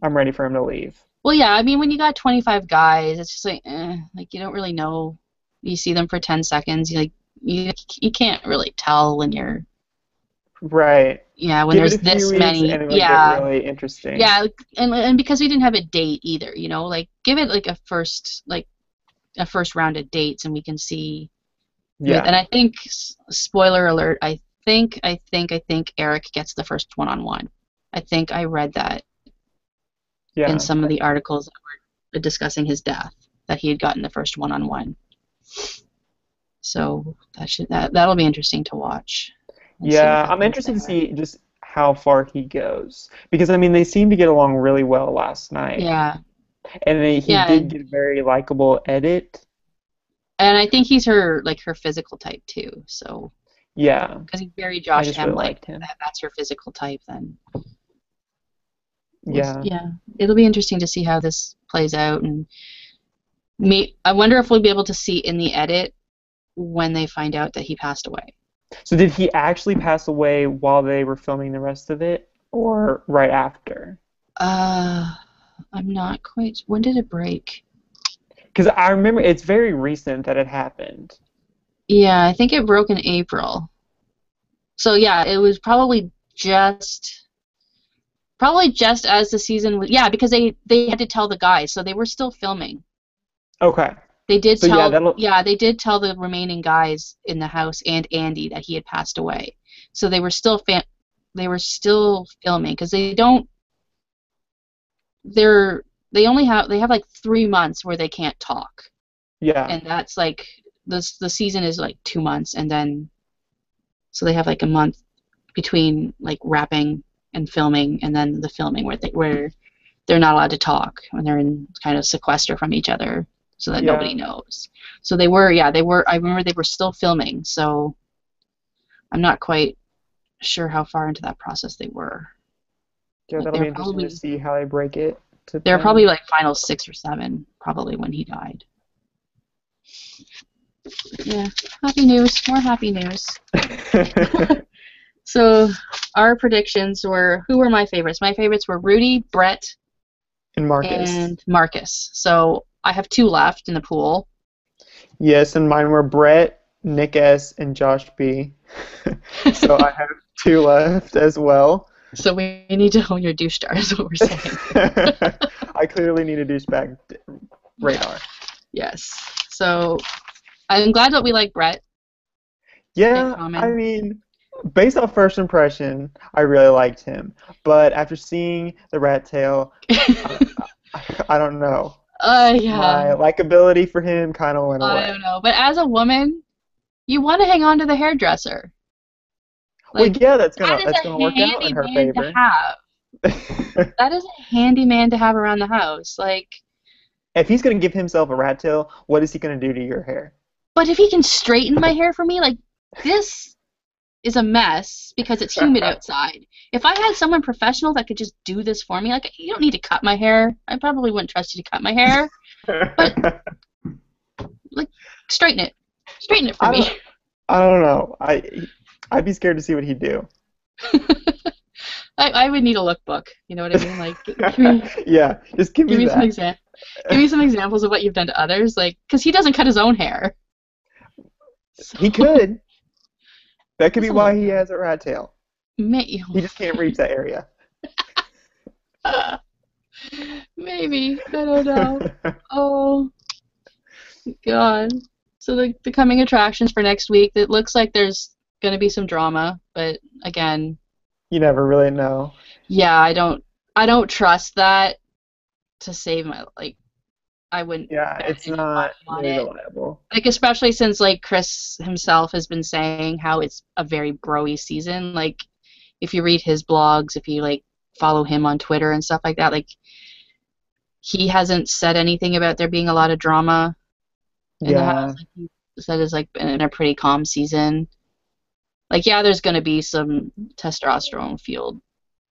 Speaker 2: I'm ready for him to leave.
Speaker 1: Well, yeah. I mean, when you got 25 guys, it's just like you don't really know. You see them for 10 seconds. You can't really tell when you're.
Speaker 2: Right.
Speaker 1: Yeah, when
Speaker 2: Give it
Speaker 1: there's
Speaker 2: a few
Speaker 1: this
Speaker 2: weeks
Speaker 1: many.
Speaker 2: and it will get
Speaker 1: Yeah.
Speaker 2: really interesting.
Speaker 1: Yeah, and because we didn't have a date either, like give it like a first round of dates and we can see.
Speaker 2: Yeah.
Speaker 1: And I think spoiler alert, I think Eric gets the first one-on-one. I think I read that in
Speaker 2: Yeah.
Speaker 1: some of the articles that were discussing his death that he had gotten the first one-on-one. So that'll be interesting to watch. And see what
Speaker 2: Yeah, I'm
Speaker 1: happens
Speaker 2: interested to
Speaker 1: there.
Speaker 2: see just how far he goes because I mean they seem to get along really well last night,
Speaker 1: Yeah.
Speaker 2: and he
Speaker 1: Yeah,
Speaker 2: did get a very likable edit.
Speaker 1: and I think he's her physical type too. So
Speaker 2: Yeah,
Speaker 1: because he's very
Speaker 2: I
Speaker 1: Josh
Speaker 2: just really
Speaker 1: M like
Speaker 2: liked him.
Speaker 1: that's her physical type, then
Speaker 2: Yeah,
Speaker 1: yeah, it'll be interesting to see how this plays out. And I wonder if we'll be able to see in the edit when they find out that he passed away.
Speaker 2: so did he actually pass away while they were filming the rest of it, or right after?
Speaker 1: Uh, I'm not quite. When did it break?
Speaker 2: Because I remember it's very recent that it happened.
Speaker 1: Yeah, I think it broke in April. So yeah, it was probably just as the season was. Yeah, because they had to tell the guys, so they were still filming.
Speaker 2: Okay,
Speaker 1: They did
Speaker 2: so yeah,
Speaker 1: tell,
Speaker 2: that'll
Speaker 1: yeah, they did tell the remaining guys in the house and Andy that he had passed away. So they were still filming because they have like 3 months where they can't talk,
Speaker 2: yeah,
Speaker 1: and that's like the season is like 2 months, and then so they have like a month between like wrapping and filming, and then the filming where they're not allowed to talk when they're in kind of sequester from each other so that nobody
Speaker 2: yeah,
Speaker 1: knows. So they were. I remember they were still filming, so I'm not quite sure how far into that process they were.
Speaker 2: yeah.
Speaker 1: But
Speaker 2: That'll be interesting to see how they break it to
Speaker 1: they were probably
Speaker 2: film.
Speaker 1: like final 6 or 7 probably when he died. Yeah, happy news, more happy news. So our predictions who were my favorites? My favorites were Rudy, Brett,
Speaker 2: And Marcus.
Speaker 1: and Marcus. So I have 2 left in the pool.
Speaker 2: Yes, and mine were Brett, Nick S, and Josh B. So I have 2 left as well.
Speaker 1: So we need to hone your douche star, is what we're saying.
Speaker 2: I clearly need a douchebag radar.
Speaker 1: Yes. So I'm glad that we like Brett in
Speaker 2: Yeah, I
Speaker 1: common.
Speaker 2: mean, based off first impression, I really liked him. But after seeing the rat tail, I, I don't know.
Speaker 1: Yeah,
Speaker 2: My likability for him kind of went
Speaker 1: I
Speaker 2: away.
Speaker 1: don't know. But as a woman, you want to hang on to the hairdresser.
Speaker 2: Well,
Speaker 1: Like,
Speaker 2: yeah,
Speaker 1: that is
Speaker 2: that's
Speaker 1: a
Speaker 2: gonna work out
Speaker 1: handy
Speaker 2: in her
Speaker 1: man to
Speaker 2: favor.
Speaker 1: have. That is a handy man to have around the house. Like,
Speaker 2: If he's gonna give himself a rat tail, what is he gonna do to your hair?
Speaker 1: but if he can straighten my hair for me, like, this is a mess because it's humid outside. If I had someone professional that could just do this for me, like, you don't need to cut my hair. I probably wouldn't trust you to cut my hair, but like, straighten it. Straighten it for
Speaker 2: I
Speaker 1: me.
Speaker 2: don't I don't know. I'd be scared to see what he'd do.
Speaker 1: I would need a lookbook. You know what I mean? Like, give me
Speaker 2: Yeah, just give me
Speaker 1: give me some
Speaker 2: that.
Speaker 1: give me some examples of what you've done to others. Like, because he doesn't cut his own hair, so
Speaker 2: He could. That could
Speaker 1: that's
Speaker 2: be
Speaker 1: a little
Speaker 2: why he has a rat tail.
Speaker 1: may-
Speaker 2: He just can't reach that area.
Speaker 1: maybe I don't know. Oh God. So the coming attractions for next week. It looks like there's going to be some drama, but again,
Speaker 2: You never really know.
Speaker 1: yeah, I don't trust that to save my like. I wouldn't
Speaker 2: Yeah,
Speaker 1: bet
Speaker 2: it's
Speaker 1: any money
Speaker 2: not
Speaker 1: on
Speaker 2: really
Speaker 1: it.
Speaker 2: reliable.
Speaker 1: Like, especially since like Chris himself has been saying how it's a very broy season. Like, if you read his blogs, if you like follow him on Twitter and stuff like that, like he hasn't said anything about there being a lot of drama in the house.
Speaker 2: Yeah,
Speaker 1: Like, he said it's like been a pretty calm season. Like, yeah, there's going to be some testosterone fueled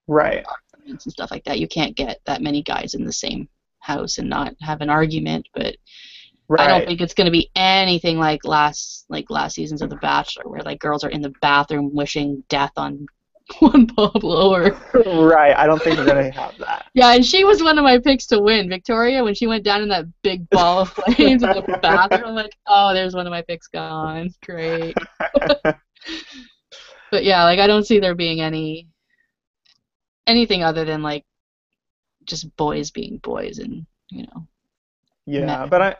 Speaker 2: right,
Speaker 1: arguments and stuff like that. You can't get that many guys in the same house and not have an argument, but I don't
Speaker 2: right,
Speaker 1: think it's going to be anything like last seasons of The Bachelor, where like girls are in the bathroom wishing death on Juan Pablo. Or
Speaker 2: right. I don't think we're gonna have that.
Speaker 1: yeah, and she was one of my picks to win, Victoria, when she went down in that big ball of flames in the bathroom. I'm like, oh, there's one of my picks gone. Great. But yeah, like I don't see there being anything other than like just boys being boys and men.
Speaker 2: Yeah, but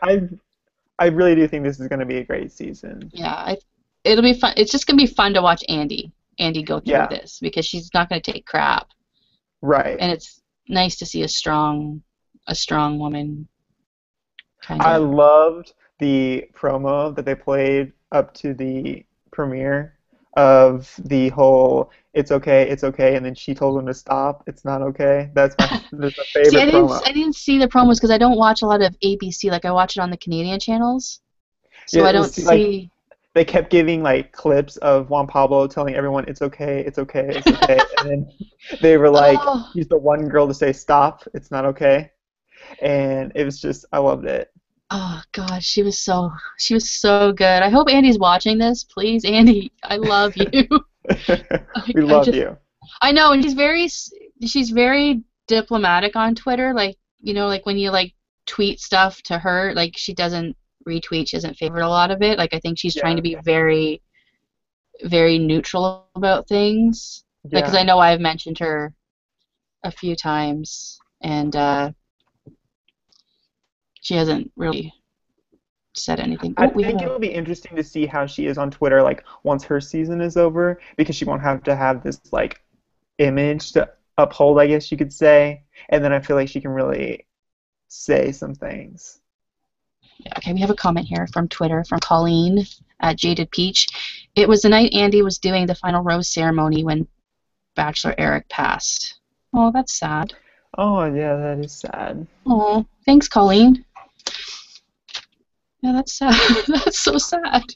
Speaker 2: I really do think this is gonna be a great season.
Speaker 1: Yeah, it'll be fun. It's just gonna be fun to watch Andy go through
Speaker 2: Yeah,
Speaker 1: this because she's not gonna take crap,
Speaker 2: right.
Speaker 1: and it's nice to see a strong woman kind
Speaker 2: I
Speaker 1: of.
Speaker 2: loved the promo that they played up to the premiere of the whole it's okay, and then she told them to stop. It's not okay. That's my
Speaker 1: See, I
Speaker 2: favorite
Speaker 1: didn't
Speaker 2: promo.
Speaker 1: I didn't see the promos because I don't watch a lot of ABC. Like, I watch it on the Canadian channels, so
Speaker 2: Yeah,
Speaker 1: I
Speaker 2: it
Speaker 1: don't
Speaker 2: was like
Speaker 1: see.
Speaker 2: they kept giving like clips of Juan Pablo telling everyone it's okay, it's okay, it's okay, and then they were like,
Speaker 1: Oh,
Speaker 2: he's the one girl to say stop, it's not okay, and it was just I loved it.
Speaker 1: oh gosh, she was so good. I hope Andy's watching this. Please, Andy, I love you. Like,
Speaker 2: We
Speaker 1: I
Speaker 2: love
Speaker 1: just
Speaker 2: you.
Speaker 1: I know, and she's very diplomatic on Twitter. Like, like when you like tweet stuff to her, like she doesn't retweet. She doesn't favorite a lot of it. Like, I think she's trying to
Speaker 2: Yeah,
Speaker 1: be very, very neutral about things. Like, because I
Speaker 2: yeah.
Speaker 1: know I've mentioned her a few times, and she hasn't really said anything.
Speaker 2: I
Speaker 1: Oh, we have
Speaker 2: think
Speaker 1: a
Speaker 2: it'll be interesting to see how she is on Twitter, like once her season is over, because she won't have to have this like image to uphold, I guess you could say. And then I feel like she can really say some things.
Speaker 1: yeah, okay. We have a comment here from Twitter from Colleen at Jaded Peach. It was the night Andy was doing the final rose ceremony when Bachelor Eric passed. Oh, that's sad.
Speaker 2: Oh yeah, that is sad.
Speaker 1: Oh, thanks, Colleen. Yeah, that's sad. That's so sad.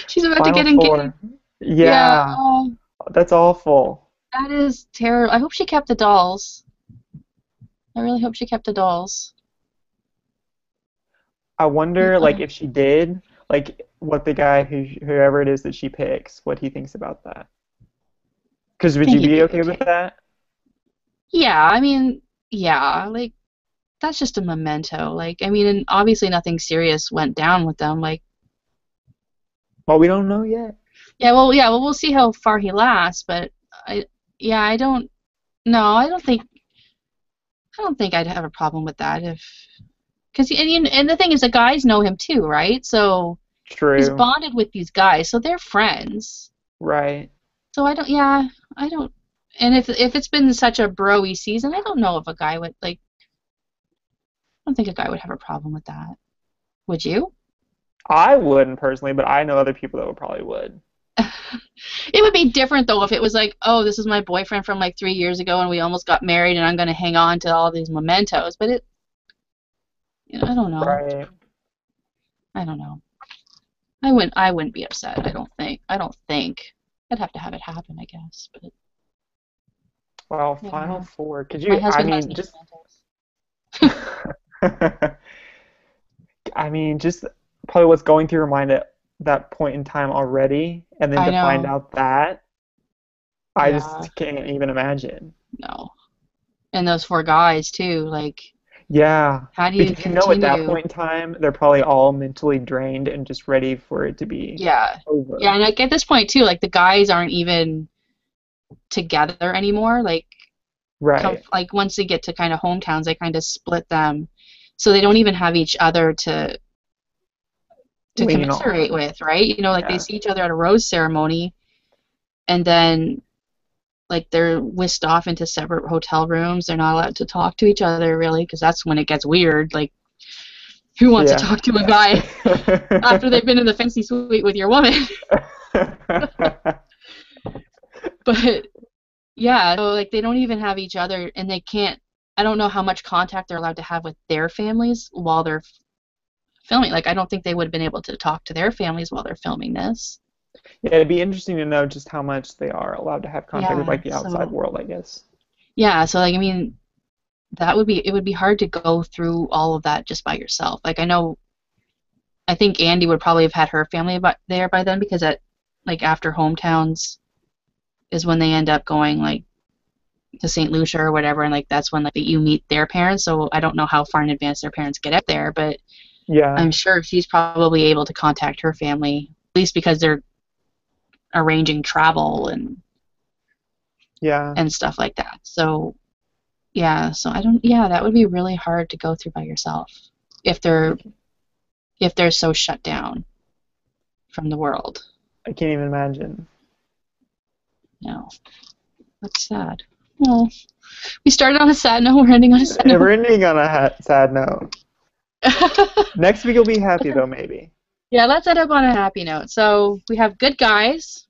Speaker 1: She's about to
Speaker 2: Final
Speaker 1: get engaged.
Speaker 2: four.
Speaker 1: Yeah,
Speaker 2: Yeah,
Speaker 1: oh,
Speaker 2: that's awful.
Speaker 1: that is terrible. I hope she kept the dolls. I really hope she kept the dolls.
Speaker 2: I wonder, like, if she did, like, what the guy whoever it is that she picks, what he thinks about that. Because
Speaker 1: I
Speaker 2: would
Speaker 1: think
Speaker 2: you
Speaker 1: he'd
Speaker 2: be
Speaker 1: be
Speaker 2: okay with
Speaker 1: okay.
Speaker 2: that?
Speaker 1: Yeah, I mean, yeah, like that's just a memento. Like, I mean, and obviously nothing serious went down with them. Like,
Speaker 2: Well, we don't know yet.
Speaker 1: yeah, well, we'll see how far he lasts. But I, yeah, I don't. No, I don't think I'd have a problem with that if, because and the thing is, the guys know him too, right? So he's
Speaker 2: True.
Speaker 1: bonded with these guys, so they're friends.
Speaker 2: Right.
Speaker 1: So I don't. And if it's been such a bro-y season, I don't know if a guy would like. I don't think a guy would have a problem with that. Would you?
Speaker 2: I wouldn't personally, but I know other people that would probably would.
Speaker 1: It would be different though if it was like, oh, this is my boyfriend from like 3 years ago and we almost got married and I'm gonna hang on to all these mementos. But I don't know.
Speaker 2: Right.
Speaker 1: I don't know. I wouldn't be upset. I don't think. I don't think. I'd have to have it happen, I guess. But
Speaker 2: Well, Final
Speaker 1: yeah,
Speaker 2: Four. Could
Speaker 1: my
Speaker 2: you, I
Speaker 1: husband has
Speaker 2: mean,
Speaker 1: no
Speaker 2: just,
Speaker 1: mementos.
Speaker 2: I mean, just probably what's going through your mind at that point in time already, and then
Speaker 1: I
Speaker 2: to find
Speaker 1: know.
Speaker 2: out that, I
Speaker 1: Yeah.
Speaker 2: just can't even imagine.
Speaker 1: No. And those four guys too. Like,
Speaker 2: Yeah,
Speaker 1: how do you
Speaker 2: because at that
Speaker 1: continue?
Speaker 2: point in time, they're probably all mentally drained and just ready for it to be
Speaker 1: Yeah. Yeah,
Speaker 2: over.
Speaker 1: and like at this point too, like the guys aren't even together anymore. Like come
Speaker 2: Right.
Speaker 1: like once they get to kind of hometowns, they kind of split them, so they don't even have each other to
Speaker 2: Lean
Speaker 1: commiserate
Speaker 2: on.
Speaker 1: with, right? Like they
Speaker 2: Yeah.
Speaker 1: see each other at a rose ceremony, and then like they're whisked off into separate hotel rooms. They're not allowed to talk to each other really, because that's when it gets weird. Like, who wants to
Speaker 2: Yeah.
Speaker 1: talk to a guy after they've been in the fancy suite with your woman? But yeah, so like they don't even have each other, and they can't. I don't know how much contact they're allowed to have with their families while they're filming. Like, I don't think they would have been able to talk to their families while they're filming this.
Speaker 2: Yeah, it'd be interesting to know just how much they are allowed to have contact with
Speaker 1: Yeah,
Speaker 2: like the outside
Speaker 1: so
Speaker 2: world, I guess.
Speaker 1: yeah, so like I mean, it would be hard to go through all of that just by yourself. Like I think Andy would probably have had her family there by then because at like after hometowns is when they end up going like to St. Lucia or whatever, and like that's when like you meet their parents. So I don't know how far in advance their parents get up there, but
Speaker 2: Yeah.
Speaker 1: I'm sure she's probably able to contact her family, at least because they're arranging travel
Speaker 2: Yeah.
Speaker 1: and stuff like that. So yeah, so I don't yeah, that would be really hard to go through by yourself if
Speaker 2: I
Speaker 1: they're
Speaker 2: can't,
Speaker 1: so shut down from the world.
Speaker 2: I can't even imagine.
Speaker 1: No, that's sad. Well, we started on a sad note, we're ending on a sad
Speaker 2: We're
Speaker 1: note.
Speaker 2: ending on a sad note. Next week will be happy though, maybe.
Speaker 1: Yeah, let's end up on a happy note. So we have good guys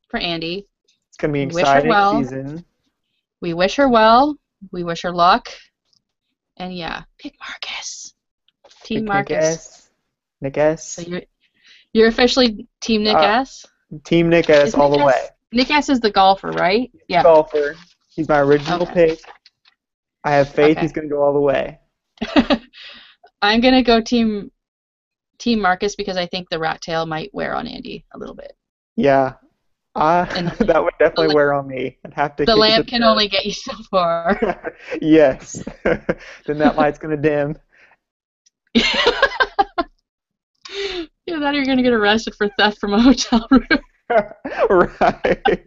Speaker 1: for Andy.
Speaker 2: It's gonna be an
Speaker 1: We wish her
Speaker 2: exciting
Speaker 1: well.
Speaker 2: season.
Speaker 1: We wish her well. We wish her luck. And yeah, pick Marcus. Team
Speaker 2: Pick Nick
Speaker 1: Marcus.
Speaker 2: S. Nick
Speaker 1: So
Speaker 2: S.
Speaker 1: you're officially Team Nick
Speaker 2: Uh,
Speaker 1: S.
Speaker 2: Team Nick S
Speaker 1: Is
Speaker 2: all
Speaker 1: Nick
Speaker 2: the way.
Speaker 1: S. Nick S is the golfer, right?
Speaker 2: The
Speaker 1: Yeah.
Speaker 2: golfer. He's my original
Speaker 1: Okay.
Speaker 2: pick. I have faith he's
Speaker 1: Okay.
Speaker 2: gonna go all the way.
Speaker 1: I'm gonna go Team Marcus because I think the rat tail might wear on Andy a little bit,
Speaker 2: Yeah.
Speaker 1: and
Speaker 2: That would
Speaker 1: the,
Speaker 2: definitely
Speaker 1: la-
Speaker 2: wear on me. I'd have to
Speaker 1: the
Speaker 2: kick it to
Speaker 1: lamp
Speaker 2: the
Speaker 1: can only get you so far.
Speaker 2: curb. Yes. Then that light's gonna dim.
Speaker 1: Yeah, that or you're gonna get arrested for theft from a hotel room.
Speaker 2: Right.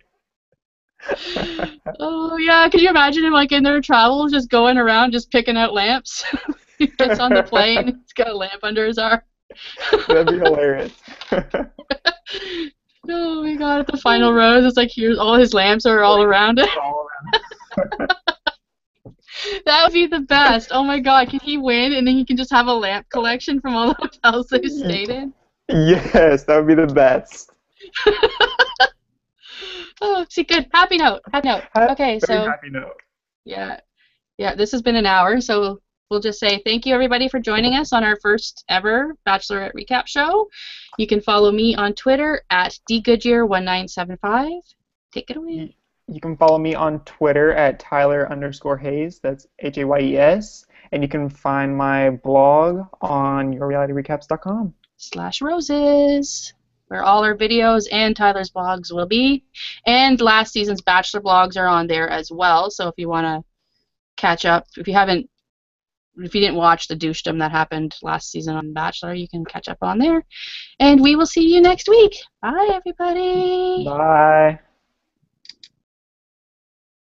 Speaker 1: Oh yeah, could you imagine him like in their travels just going around just picking out lamps? He gets on the plane, he's got a lamp under his arm.
Speaker 2: That'd be hilarious.
Speaker 1: Oh my god, at the final rose, it's like here's all his lamps are all around it.
Speaker 2: All
Speaker 1: That would be the best. Oh my god, can he win and then he can just have a lamp collection from all the hotels they've
Speaker 2: around.
Speaker 1: stayed in?
Speaker 2: Yes, that would be the best.
Speaker 1: Oh, see, good. Happy note. Happy note. Okay,
Speaker 2: Very
Speaker 1: so
Speaker 2: happy note.
Speaker 1: yeah, yeah, this has been an hour, so we'll just say thank you everybody for joining us on our first ever Bachelorette recap show. You can follow me on Twitter at dgoodyear1975. Take it away.
Speaker 2: You can follow me on Twitter at Tyler_Hayes. That's HAYES. And you can find my blog on yourrealityrecaps.com.
Speaker 1: /roses, where all our videos and Tyler's blogs will be. And last season's Bachelor blogs are on there as well. So if you want to catch up, if you didn't watch the douchedom that happened last season on Bachelor, you can catch up on there. And we will see you next week. Bye, everybody.
Speaker 2: Bye.